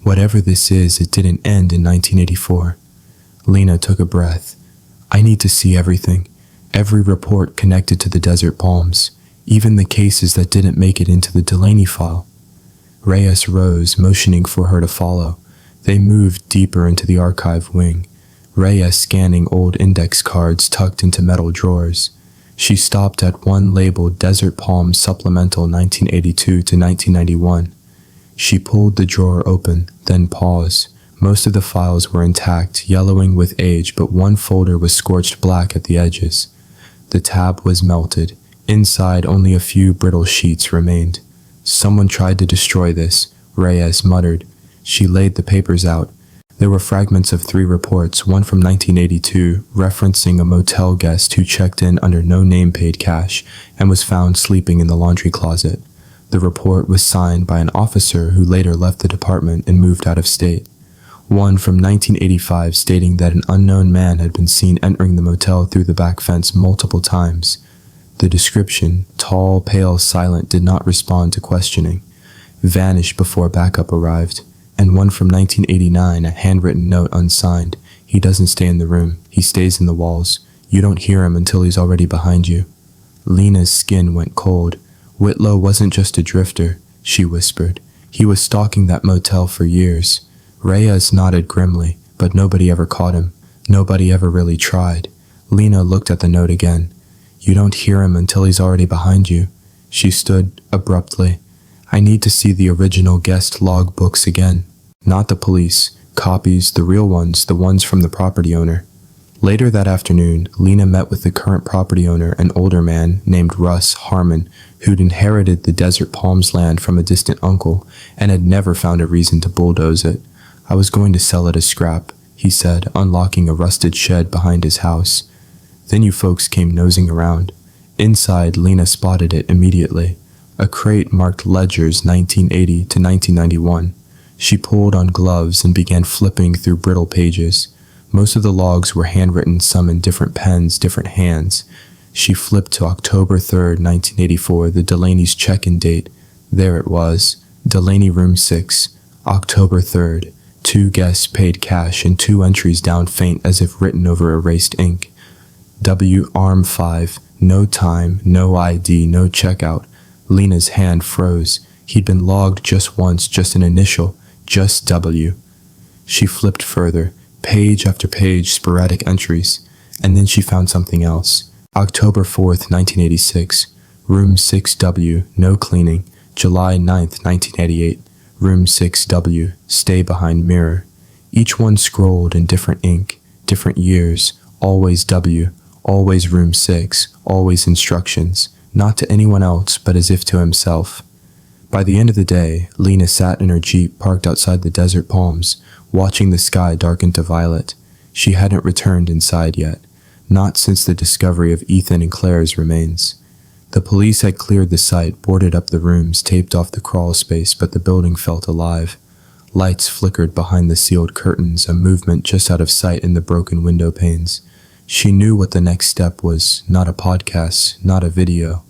Whatever this is, it didn't end in 1984. Lena took a breath. I need to see everything. Every report connected to the desert palms. Even the cases that didn't make it into the Delaney file. Reyes rose, motioning for her to follow. They moved deeper into the archive wing. Reyes scanning old index cards tucked into metal drawers. She stopped at one labeled Desert Palm Supplemental 1982 to 1991. She pulled the drawer open, then paused. Most of the files were intact, yellowing with age, but one folder was scorched black at the edges. The tab was melted. Inside, only a few brittle sheets remained. Someone tried to destroy this, Reyes muttered. She laid the papers out. There were fragments of 3 reports, one from 1982, referencing a motel guest who checked in under no name paid cash and was found sleeping in the laundry closet. The report was signed by an officer who later left the department and moved out of state. One from 1985 stating that an unknown man had been seen entering the motel through the back fence multiple times. The description, tall, pale, silent, did not respond to questioning. Vanished before backup arrived. and one from 1989, a handwritten note unsigned. He doesn't stay in the room. He stays in the walls. You don't hear him until he's already behind you. Lena's skin went cold. Whitlow wasn't just a drifter, she whispered. He was stalking that motel for years. Reyes nodded grimly, but nobody ever caught him. Nobody ever really tried. Lena looked at the note again. You don't hear him until he's already behind you. She stood abruptly. I need to see the original guest log books again. Not the police. Copies, the real ones, the ones from the property owner. Later that afternoon, Lena met with the current property owner, an older man named Russ Harmon, who'd inherited the Desert Palms land from a distant uncle and had never found a reason to bulldoze it. I was going to sell it as scrap, he said, unlocking a rusted shed behind his house. Then you folks came nosing around. Inside, Lena spotted it immediately. A crate marked Ledger's 1980 to 1991. She pulled on gloves and began flipping through brittle pages. Most of the logs were handwritten, some in different pens, different hands. She flipped to October 3rd, 1984, the Delaney's check-in date. There it was. Delaney Room 6, October 3rd. 2 guests paid cash and 2 entries down faint as if written over erased ink. W. Arm 5, no time, no ID, no checkout. Lena's hand froze. He'd been logged just once, just an initial, just W. She flipped further. Page after page, sporadic entries, and then she found something else. October 4th, 1986, Room 6W, no cleaning. July 9th, 1988, Room 6W, stay behind mirror. Each one scrolled in different ink, different years, always W, always Room 6, always instructions, not to anyone else but as if to himself. By the end of the day, Lena sat in her Jeep parked outside the Desert Palms, watching the sky darken to violet. She hadn't returned inside yet, not since the discovery of Ethan and Claire's remains. The police had cleared the site, boarded up the rooms, taped off the crawl space, but the building felt alive. Lights flickered behind the sealed curtains, a movement just out of sight in the broken window panes. She knew what the next step was, not a podcast, not a video.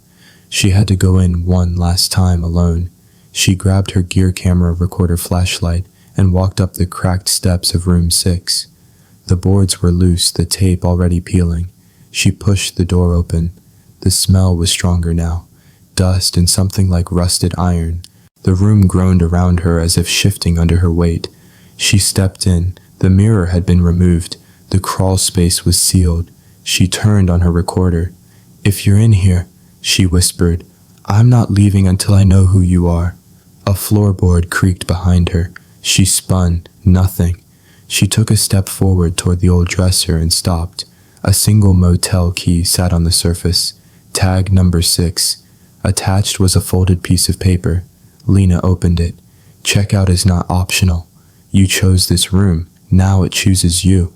She had to go in one last time alone. She grabbed her gear camera recorder flashlight and walked up the cracked steps of Room 6. The boards were loose, the tape already peeling. She pushed the door open. The smell was stronger now, dust and something like rusted iron. The room groaned around her as if shifting under her weight. She stepped in. The mirror had been removed. The crawl space was sealed. She turned on her recorder. If you're in here, she whispered, I'm not leaving until I know who you are. A floorboard creaked behind her. She spun. Nothing. She took a step forward toward the old dresser and stopped. A single motel key sat on the surface. Tag number 6. Attached was a folded piece of paper. Lena opened it. Checkout is not optional. You chose this room. Now it chooses you.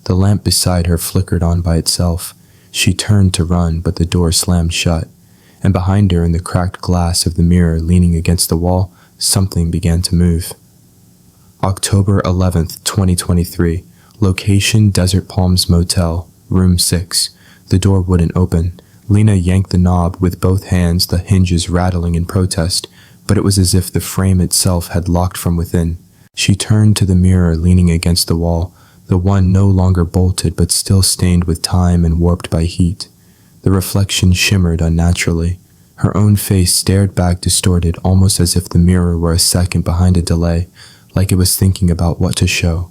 The lamp beside her flickered on by itself. She turned to run, but the door slammed shut. And behind her, in the cracked glass of the mirror leaning against the wall, something began to move. October 11th, 2023. Location Desert Palms Motel, Room 6. The door wouldn't open. Lena yanked the knob with both hands, the hinges rattling in protest, but it was as if the frame itself had locked from within. She turned to the mirror leaning against the wall, the one no longer bolted but still stained with time and warped by heat. The reflection shimmered unnaturally. Her own face stared back distorted, almost as if the mirror were a second behind a delay, like it was thinking about what to show.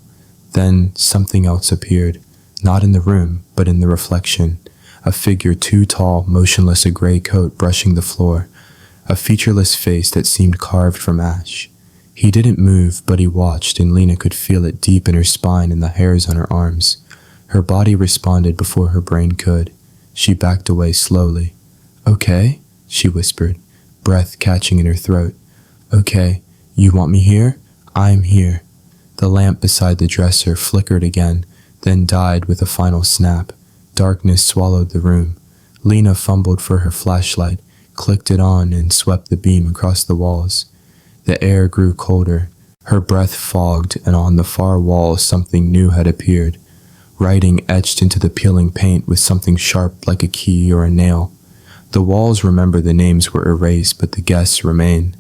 Then something else appeared, not in the room, but in the reflection. A figure too tall, motionless, a gray coat brushing the floor. A featureless face that seemed carved from ash. He didn't move, but he watched, and Lena could feel it deep in her spine and the hairs on her arms. Her body responded before her brain could. She backed away slowly. Okay, she whispered, breath catching in her throat. Okay, you want me here? I'm here. The lamp beside the dresser flickered again, then died with a final snap. Darkness swallowed the room. Lena fumbled for her flashlight, clicked it on, and swept the beam across the walls. The air grew colder. Her breath fogged, and on the far wall something new had appeared. Writing etched into the peeling paint with something sharp like a key or a nail. The walls, remember, the names were erased, but the guests remain.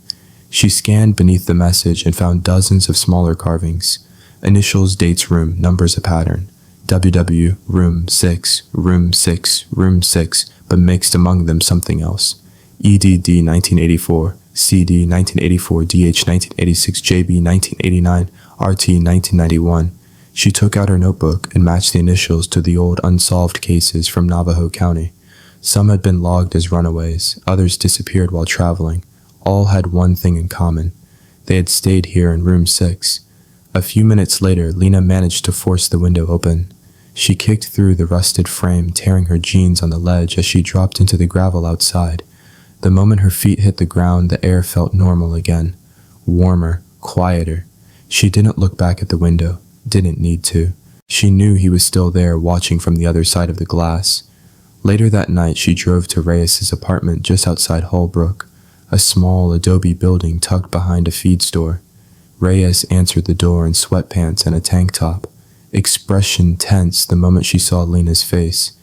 She scanned beneath the message and found dozens of smaller carvings. Initials, dates, room, numbers, a pattern. WW, room 6, room 6, room 6, but mixed among them something else. EDD 1984, CD 1984, DH 1986, JB 1989, RT 1991. She took out her notebook and matched the initials to the old unsolved cases from Navajo County. Some had been logged as runaways, others disappeared while traveling. All had one thing in common. They had stayed here in room 6. A few minutes later, Lena managed to force the window open. She kicked through the rusted frame, tearing her jeans on the ledge as she dropped into the gravel outside. The moment her feet hit the ground, the air felt normal again. Warmer, quieter. She didn't look back at the window. Didn't need to. She knew he was still there, watching from the other side of the glass. Later that night, she drove to Reyes's apartment just outside Holbrook, a small adobe building tucked behind a feed store. Reyes answered the door in sweatpants and a tank top, expression tense the moment she saw Lena's face.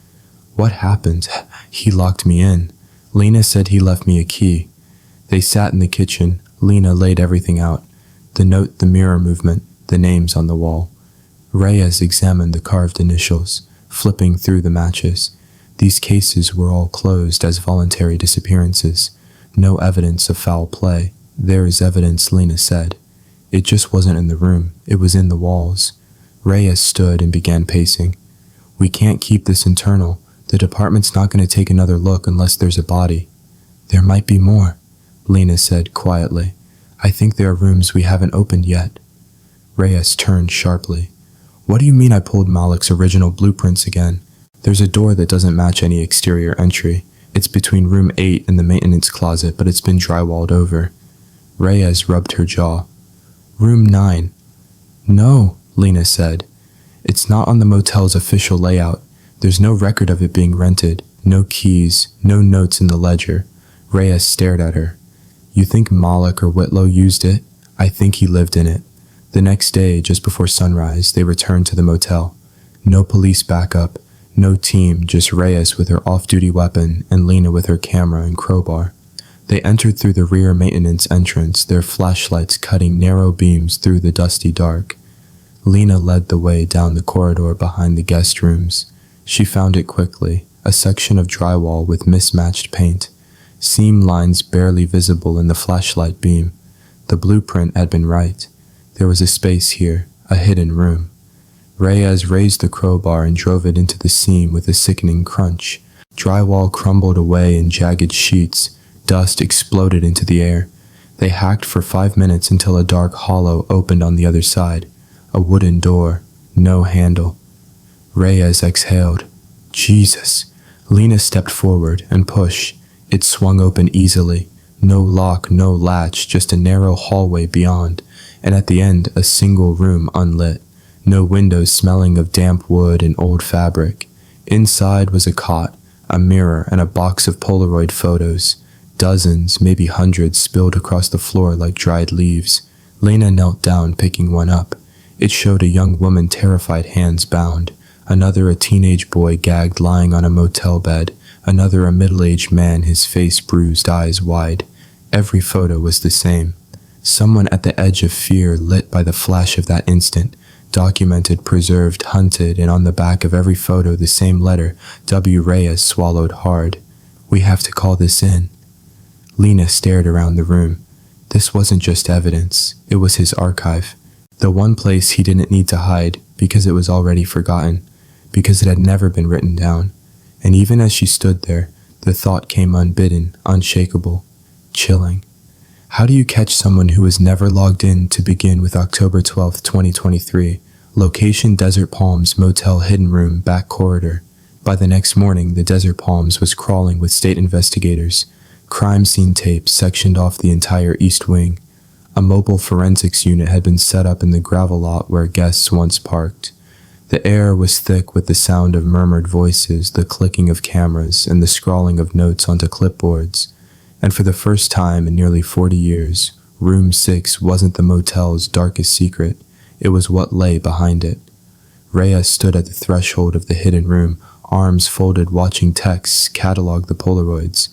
What happened? He locked me in. Lena said he left me a key. They sat in the kitchen. Lena laid everything out. The note, the mirror movement, the names on the wall. Reyes examined the carved initials, flipping through the matches. These cases were all closed as voluntary disappearances. No evidence of foul play. There is evidence, Lena said. It just wasn't in the room. It was in the walls. Reyes stood and began pacing. We can't keep this internal. The department's not going to take another look unless there's a body. There might be more, Lena said quietly. I think there are rooms we haven't opened yet. Reyes turned sharply. What do you mean I pulled Malik's original blueprints again? There's a door that doesn't match any exterior entry. It's between room 8 and the maintenance closet, but it's been drywalled over. Reyes rubbed her jaw. Room 9. No, Lena said. It's not on the motel's official layout. There's no record of it being rented, no keys, no notes in the ledger. Reyes stared at her. You think Malik or Whitlow used it? I think he lived in it. The next day, just before sunrise, they returned to the motel. No police backup, no team, just Reyes with her off-duty weapon and Lena with her camera and crowbar. They entered through the rear maintenance entrance, their flashlights cutting narrow beams through the dusty dark. Lena led the way down the corridor behind the guest rooms. She found it quickly, a section of drywall with mismatched paint, seam lines barely visible in the flashlight beam. The blueprint had been right. There was a space here, a hidden room. Reyes raised the crowbar and drove it into the seam with a sickening crunch. Drywall crumbled away in jagged sheets. Dust exploded into the air. They hacked for 5 minutes until a dark hollow opened on the other side. A wooden door, no handle. Reyes exhaled. Jesus. Lena stepped forward and pushed. It swung open easily. No lock, no latch, just a narrow hallway beyond, and at the end a single room unlit. No windows smelling of damp wood and old fabric. Inside was a cot, a mirror, and a box of Polaroid photos. Dozens, maybe hundreds, spilled across the floor like dried leaves. Lena knelt down, picking one up. It showed a young woman, terrified hands bound. Another a teenage boy gagged lying on a motel bed. Another a middle-aged man, his face bruised, eyes wide. Every photo was the same. Someone at the edge of fear, lit by the flash of that instant. Documented, preserved, hunted, and on the back of every photo the same letter. W. Reyes swallowed hard. We have to call this in. Lena stared around the room. This wasn't just evidence. It was his archive. The one place he didn't need to hide, because it was already forgotten, because it had never been written down. And even as she stood there, the thought came unbidden, unshakable, chilling. How do you catch someone who was never logged in to begin with October 12, 2023? Location Desert Palms Motel Hidden Room Back Corridor. By the next morning, the Desert Palms was crawling with state investigators. Crime scene tapes sectioned off the entire east wing. A mobile forensics unit had been set up in the gravel lot where guests once parked. The air was thick with the sound of murmured voices, the clicking of cameras, and the scrawling of notes onto clipboards. And for the first time in nearly 40 years, Room 6 wasn't the motel's darkest secret. It was what lay behind it. Reyes stood at the threshold of the hidden room, arms folded, watching texts catalog the Polaroids.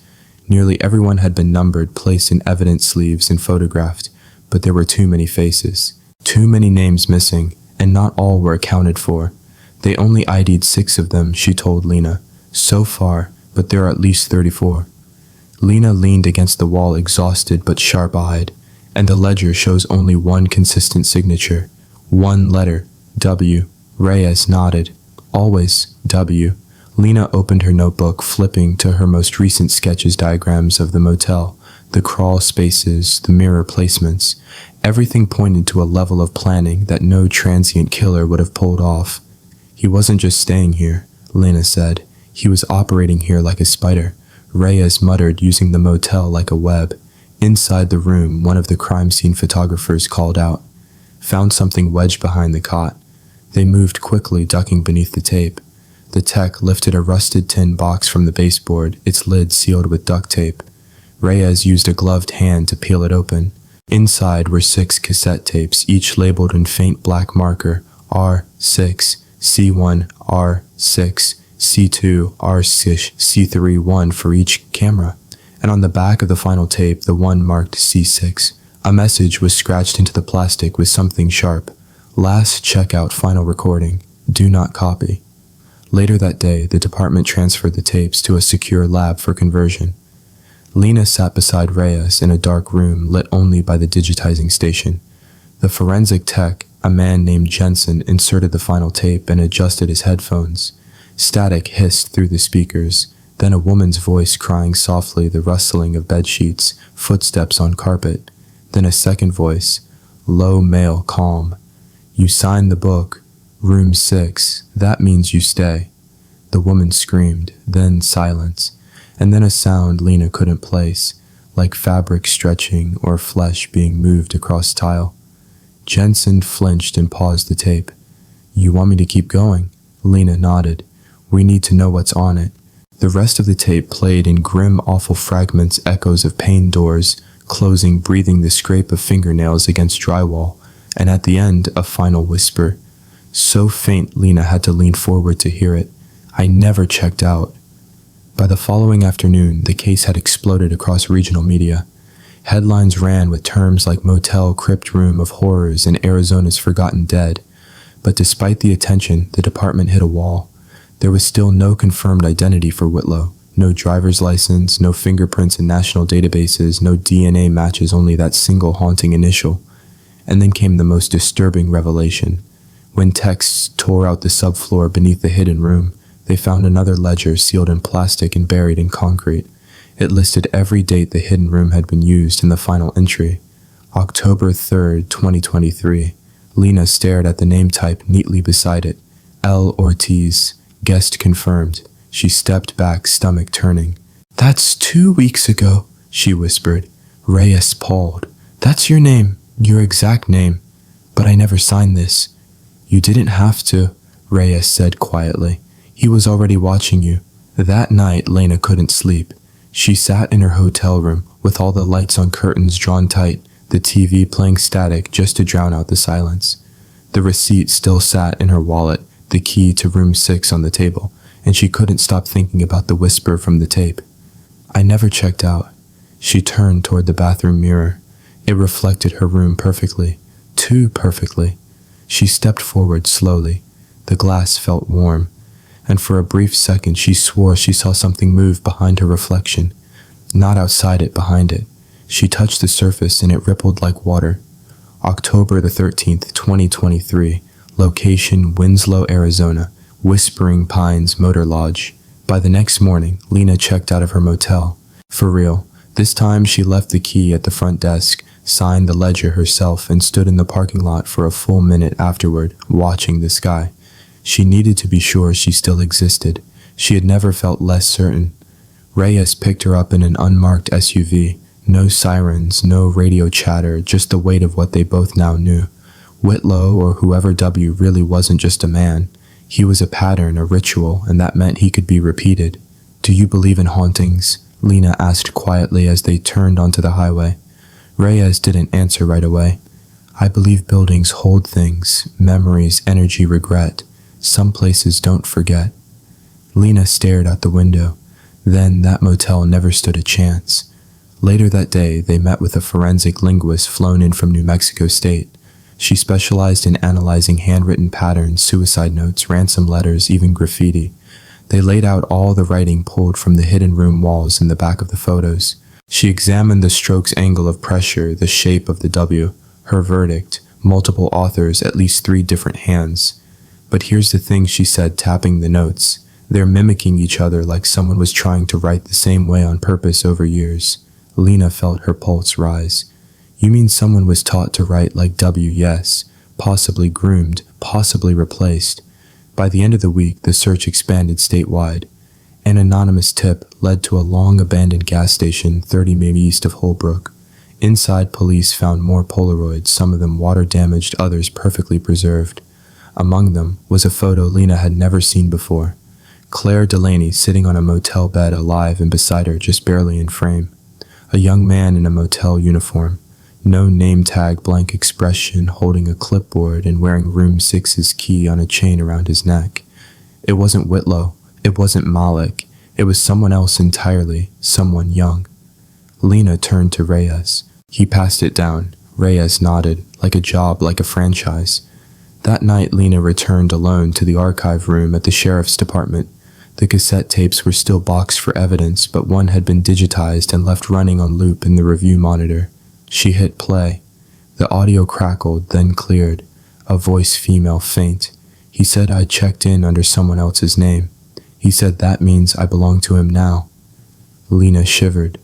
Nearly everyone had been numbered, placed in evidence sleeves, and photographed, but there were too many faces, too many names missing, and not all were accounted for. They only ID'd 6 of them, she told Lena. So far, but there are at least 34. Lena leaned against the wall, exhausted but sharp-eyed, and the ledger shows only one consistent signature. One letter, W. Reyes nodded. Always W. Lena opened her notebook, flipping to her most recent sketches, diagrams of the motel, the crawl spaces, the mirror placements. Everything pointed to a level of planning that no transient killer would have pulled off. He wasn't just staying here, Lena said. He was operating here like a spider. Reyes muttered, using the motel like a web. Inside the room, one of the crime scene photographers called out. Found something wedged behind the cot. They moved quickly, ducking beneath the tape. The tech lifted a rusted tin box from the baseboard, its lid sealed with duct tape. Reyes used a gloved hand to peel it open. Inside were 6 cassette tapes, each labeled in faint black marker, R6, C1, R6, C2, R6, C3, 1 for each camera. And on the back of the final tape, the one marked C6. A message was scratched into the plastic with something sharp. Last checkout, final recording. Do not copy. Later that day, the department transferred the tapes to a secure lab for conversion. Lena sat beside Reyes in a dark room lit only by the digitizing station. The forensic tech, a man named Jensen, inserted the final tape and adjusted his headphones. Static hissed through the speakers, then a woman's voice crying softly, the rustling of bedsheets, footsteps on carpet. Then a second voice, low, male, calm. You signed the book. Room 6. That means you stay. The woman screamed, then silence, and then a sound Lena couldn't place, like fabric stretching or flesh being moved across tile. Jensen flinched and paused the tape. You want me to keep going? Lena nodded. We need to know what's on it. The rest of the tape played in grim, awful fragments, echoes of pane doors, closing, breathing the scrape of fingernails against drywall, and at the end, a final whisper. So faint, Lena had to lean forward to hear it. I never checked out. By the following afternoon, the case had exploded across regional media. Headlines ran with terms like motel, crypt room of horrors, and Arizona's forgotten dead. But despite the attention, the department hit a wall. There was still no confirmed identity for Whitlow. No driver's license, no fingerprints in national databases, no DNA matches, only that single haunting initial. And then came the most disturbing revelation. When techs tore out the subfloor beneath the hidden room, they found another ledger sealed in plastic and buried in concrete. It listed every date the hidden room had been used in the final entry. October 3rd, 2023. Lena stared at the name type neatly beside it. L. Ortiz. Guest confirmed. She stepped back, stomach turning. That's 2 weeks ago, she whispered. Reyes pawed. That's your name, your exact name. But I never signed this. You didn't have to, Reyes said quietly. He was already watching you. That night, Lena couldn't sleep. She sat in her hotel room with all the lights on, curtains drawn tight, the TV playing static just to drown out the silence. The receipt still sat in her wallet, the key to room 6 on the table, and she couldn't stop thinking about the whisper from the tape. I never checked out. She turned toward the bathroom mirror. It reflected her room perfectly, too perfectly. She stepped forward slowly. The glass felt warm, and for a brief second she swore she saw something move behind her reflection. Not outside it, behind it. She touched the surface and it rippled like water. October the 13th, 2023. Location, Winslow, Arizona. Whispering Pines Motor Lodge. By the next morning, Lena checked out of her motel. For real. This time she left the key at the front desk, signed the ledger herself, and stood in the parking lot for a full minute afterward, watching the sky. She needed to be sure she still existed. She had never felt less certain. Reyes picked her up in an unmarked SUV. No sirens, no radio chatter, just the weight of what they both now knew. Whitlow, or whoever W, really wasn't just a man. He was a pattern, a ritual, and that meant he could be repeated. Do you believe in hauntings? Lena asked quietly as they turned onto the highway. Reyes didn't answer right away. I believe buildings hold things, memories, energy, regret. Some places don't forget. Lena stared out the window. Then that motel never stood a chance. Later that day, they met with a forensic linguist flown in from New Mexico State. She specialized in analyzing handwritten patterns, suicide notes, ransom letters, even graffiti. They laid out all the writing pulled from the hidden room walls in the back of the photos. She examined the stroke's angle of pressure, the shape of the W. Her verdict: multiple authors, at least 3 different hands. But here's the thing, she said, tapping the notes. They're mimicking each other like someone was trying to write the same way on purpose over years. Lena felt her pulse rise. You mean someone was taught to write like W? Yes. Possibly groomed, possibly replaced. By the end of the week, the search expanded statewide. An anonymous tip led to a long-abandoned gas station 30 maybe east of Holbrook. Inside, police found more Polaroids, some of them water-damaged, others perfectly preserved. Among them was a photo Lena had never seen before. Claire Delaney sitting on a motel bed alive, and beside her, just barely in frame, a young man in a motel uniform. No name tag, blank expression, holding a clipboard and wearing room 6's key on a chain around his neck. It wasn't Whitlow. It wasn't Malik. It was someone else entirely, someone young. Lena turned to Reyes. He passed it down. Reyes nodded, like a job, like a franchise. That night, Lena returned alone to the archive room at the sheriff's department. The cassette tapes were still boxed for evidence, but one had been digitized and left running on loop in the review monitor. She hit play. The audio crackled, then cleared. A voice, female, faint. He said I checked in under someone else's name. He said that means I belong to him now. Lena shivered.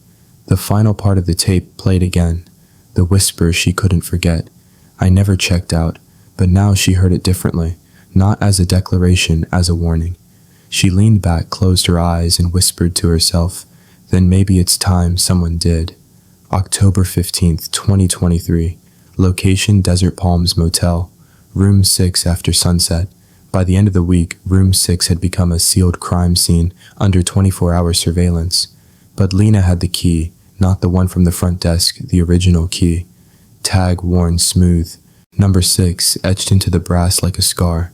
The final part of the tape played again. The whisper she couldn't forget. I never checked out, but now she heard it differently, not as a declaration, as a warning. She leaned back, closed her eyes, and whispered to herself, then maybe it's time someone did. October 15th, 2023. Location Desert Palms Motel. Room 6 after sunset. By the end of the week, Room 6 had become a sealed crime scene under 24-hour surveillance. But Lena had the key, not the one from the front desk, the original key. Tag worn smooth. Number 6 etched into the brass like a scar.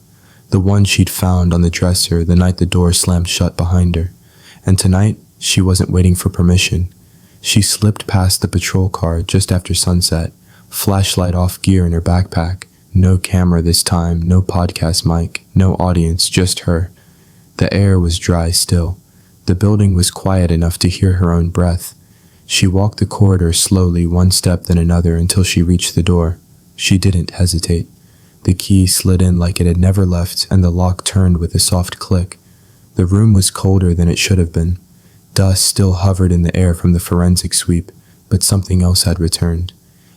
The one she'd found on the dresser the night the door slammed shut behind her. And tonight, she wasn't waiting for permission. She slipped past the patrol car just after sunset, flashlight off gear in her backpack. No camera this time, no podcast mic, no audience, just her. The air was dry still. The building was quiet enough to hear her own breath. She walked the corridor slowly, one step then another, until she reached the door. She didn't hesitate. The key slid in like it had never left, and the lock turned with a soft click. The room was colder than it should have been. Dust still hovered in the air from the forensic sweep, but something else had returned.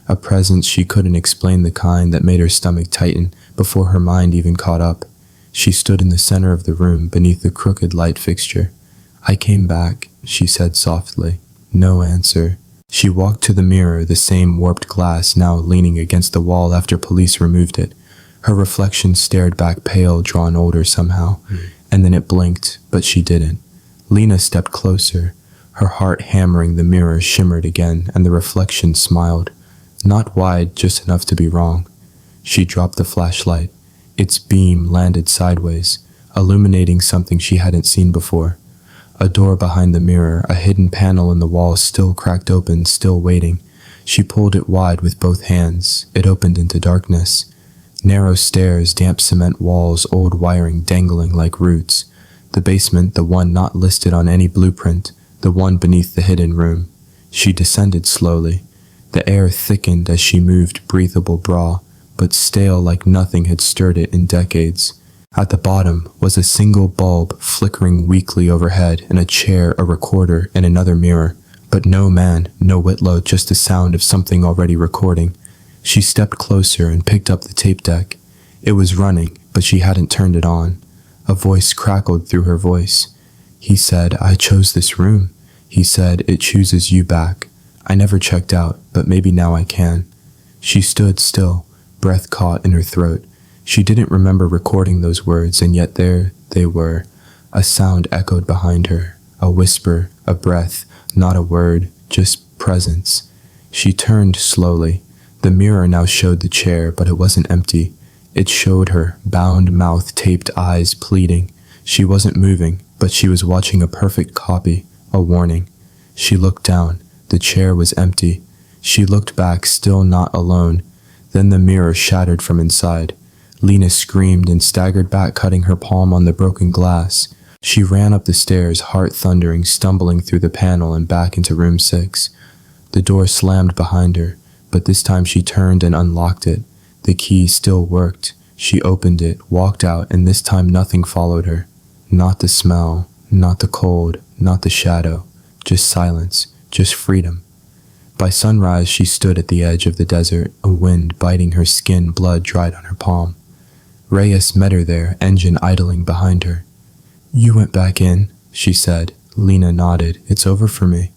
A presence she couldn't explain, the kind that made her stomach tighten before her mind even caught up. She stood in the center of the room, beneath the crooked light fixture. I came back, she said softly. No answer. She walked to the mirror, the same warped glass now leaning against the wall after police removed it. Her reflection stared back, pale, drawn older somehow, and then it blinked, but she didn't. Lena stepped closer. Her heart hammering the mirror shimmered again, and the reflection smiled. Not wide, just enough to be wrong. She dropped the flashlight. Its beam landed sideways, illuminating something she hadn't seen before. A door behind the mirror, a hidden panel in the wall still cracked open, still waiting. She pulled it wide with both hands. It opened into darkness. Narrow stairs, damp cement walls, old wiring dangling like roots. The basement, the one not listed on any blueprint, the one beneath the hidden room. She descended slowly. The air thickened as she moved, breathable bra, but stale like nothing had stirred it in decades. At the bottom was a single bulb flickering weakly overhead, and a chair, a recorder, and another mirror. But no man, no Whitlow, just the sound of something already recording. She stepped closer and picked up the tape deck. It was running, but she hadn't turned it on. A voice crackled through her voice. He said, I chose this room. He said, it chooses you back. I never checked out, but maybe now I can. She stood still, breath caught in her throat. She didn't remember recording those words, and yet there they were. A sound echoed behind her, a whisper, a breath, not a word, just presence. She turned slowly. The mirror now showed the chair, but it wasn't empty. It showed her, bound mouth, taped eyes, pleading. She wasn't moving, but she was watching a perfect copy, a warning. She looked down. The chair was empty. She looked back, still not alone. Then the mirror shattered from inside. Lena screamed and staggered back, cutting her palm on the broken glass. She ran up the stairs, heart thundering, stumbling through the panel and back into room 6. The door slammed behind her, but this time she turned and unlocked it. The key still worked. She opened it, walked out, and this time nothing followed her. Not the smell, not the cold, not the shadow. Just silence, just freedom. By sunrise, she stood at the edge of the desert, a wind biting her skin, blood dried on her palm. Reyes met her there, engine idling behind her. "You went back in," she said. Lena nodded. "It's over for me."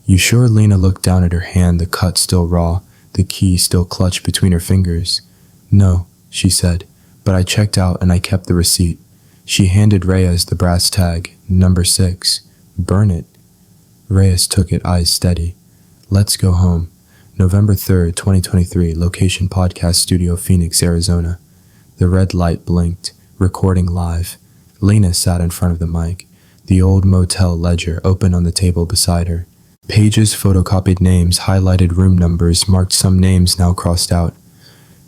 "You sure?" Lena looked down at her hand, the cut still raw, the key still clutched between her fingers. "No," she said, "but I checked out and I kept the receipt." She handed Reyes the brass tag, number 6. "Burn it." Reyes took it, eyes steady. "Let's go home." November 3rd, 2023, location podcast studio, Phoenix, Arizona. The red light blinked, recording live. Lena sat in front of the mic, the old motel ledger open on the table beside her. Pages photocopied, names highlighted, room numbers marked, some names now crossed out.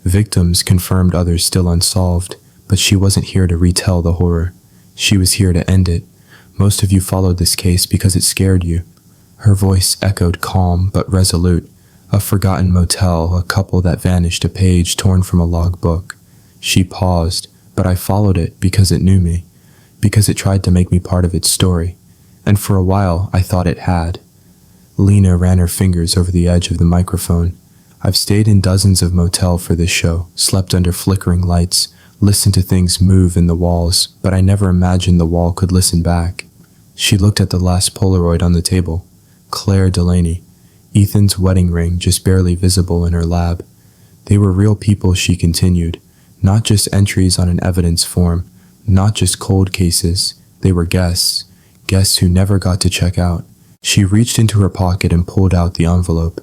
Victims confirmed, others still unsolved, but she wasn't here to retell the horror. She was here to end it. Most of you followed this case because it scared you. Her voice echoed, calm but resolute. A forgotten motel, a couple that vanished, a page torn from a logbook. She paused, but I followed it because it knew me, because it tried to make me part of its story, and for a while I thought it had. Lena ran her fingers over the edge of the microphone. "I've stayed in dozens of motels for this show, slept under flickering lights, listened to things move in the walls, but I never imagined the wall could listen back." She looked at the last Polaroid on the table. Claire Delaney, Ethan's wedding ring just barely visible in her lab. They were real people, she continued, not just entries on an evidence form, not just cold cases. They were guests who never got to check out. She reached into her pocket and pulled out the envelope.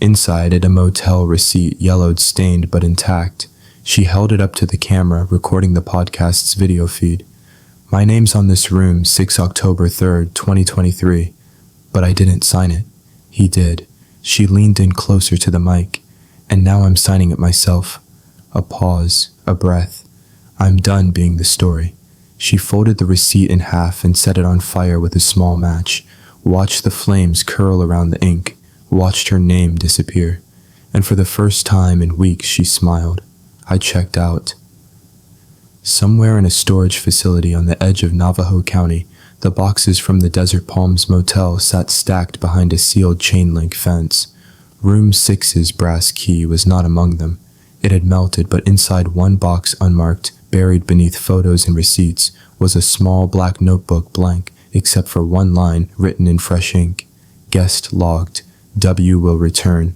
Inside it, a motel receipt, yellowed, stained, but intact. She held it up to the camera, recording the podcast's video feed. "My name's on this room, 6 October 3rd, 2023. But I didn't sign it." He did. She leaned in closer to the mic. "And now I'm signing it myself." A pause, a breath. "I'm done being the story." She folded the receipt in half and set it on fire with a small match. Watched the flames curl around the ink. Watched her name disappear. And for the first time in weeks, she smiled. I checked out. Somewhere in a storage facility on the edge of Navajo County, the boxes from the Desert Palms Motel sat stacked behind a sealed chain-link fence. Room 6's brass key was not among them. It had melted, but inside one box, unmarked, buried beneath photos and receipts, was a small black notebook, blank, except for one line written in fresh ink. "Guest logged. W will return."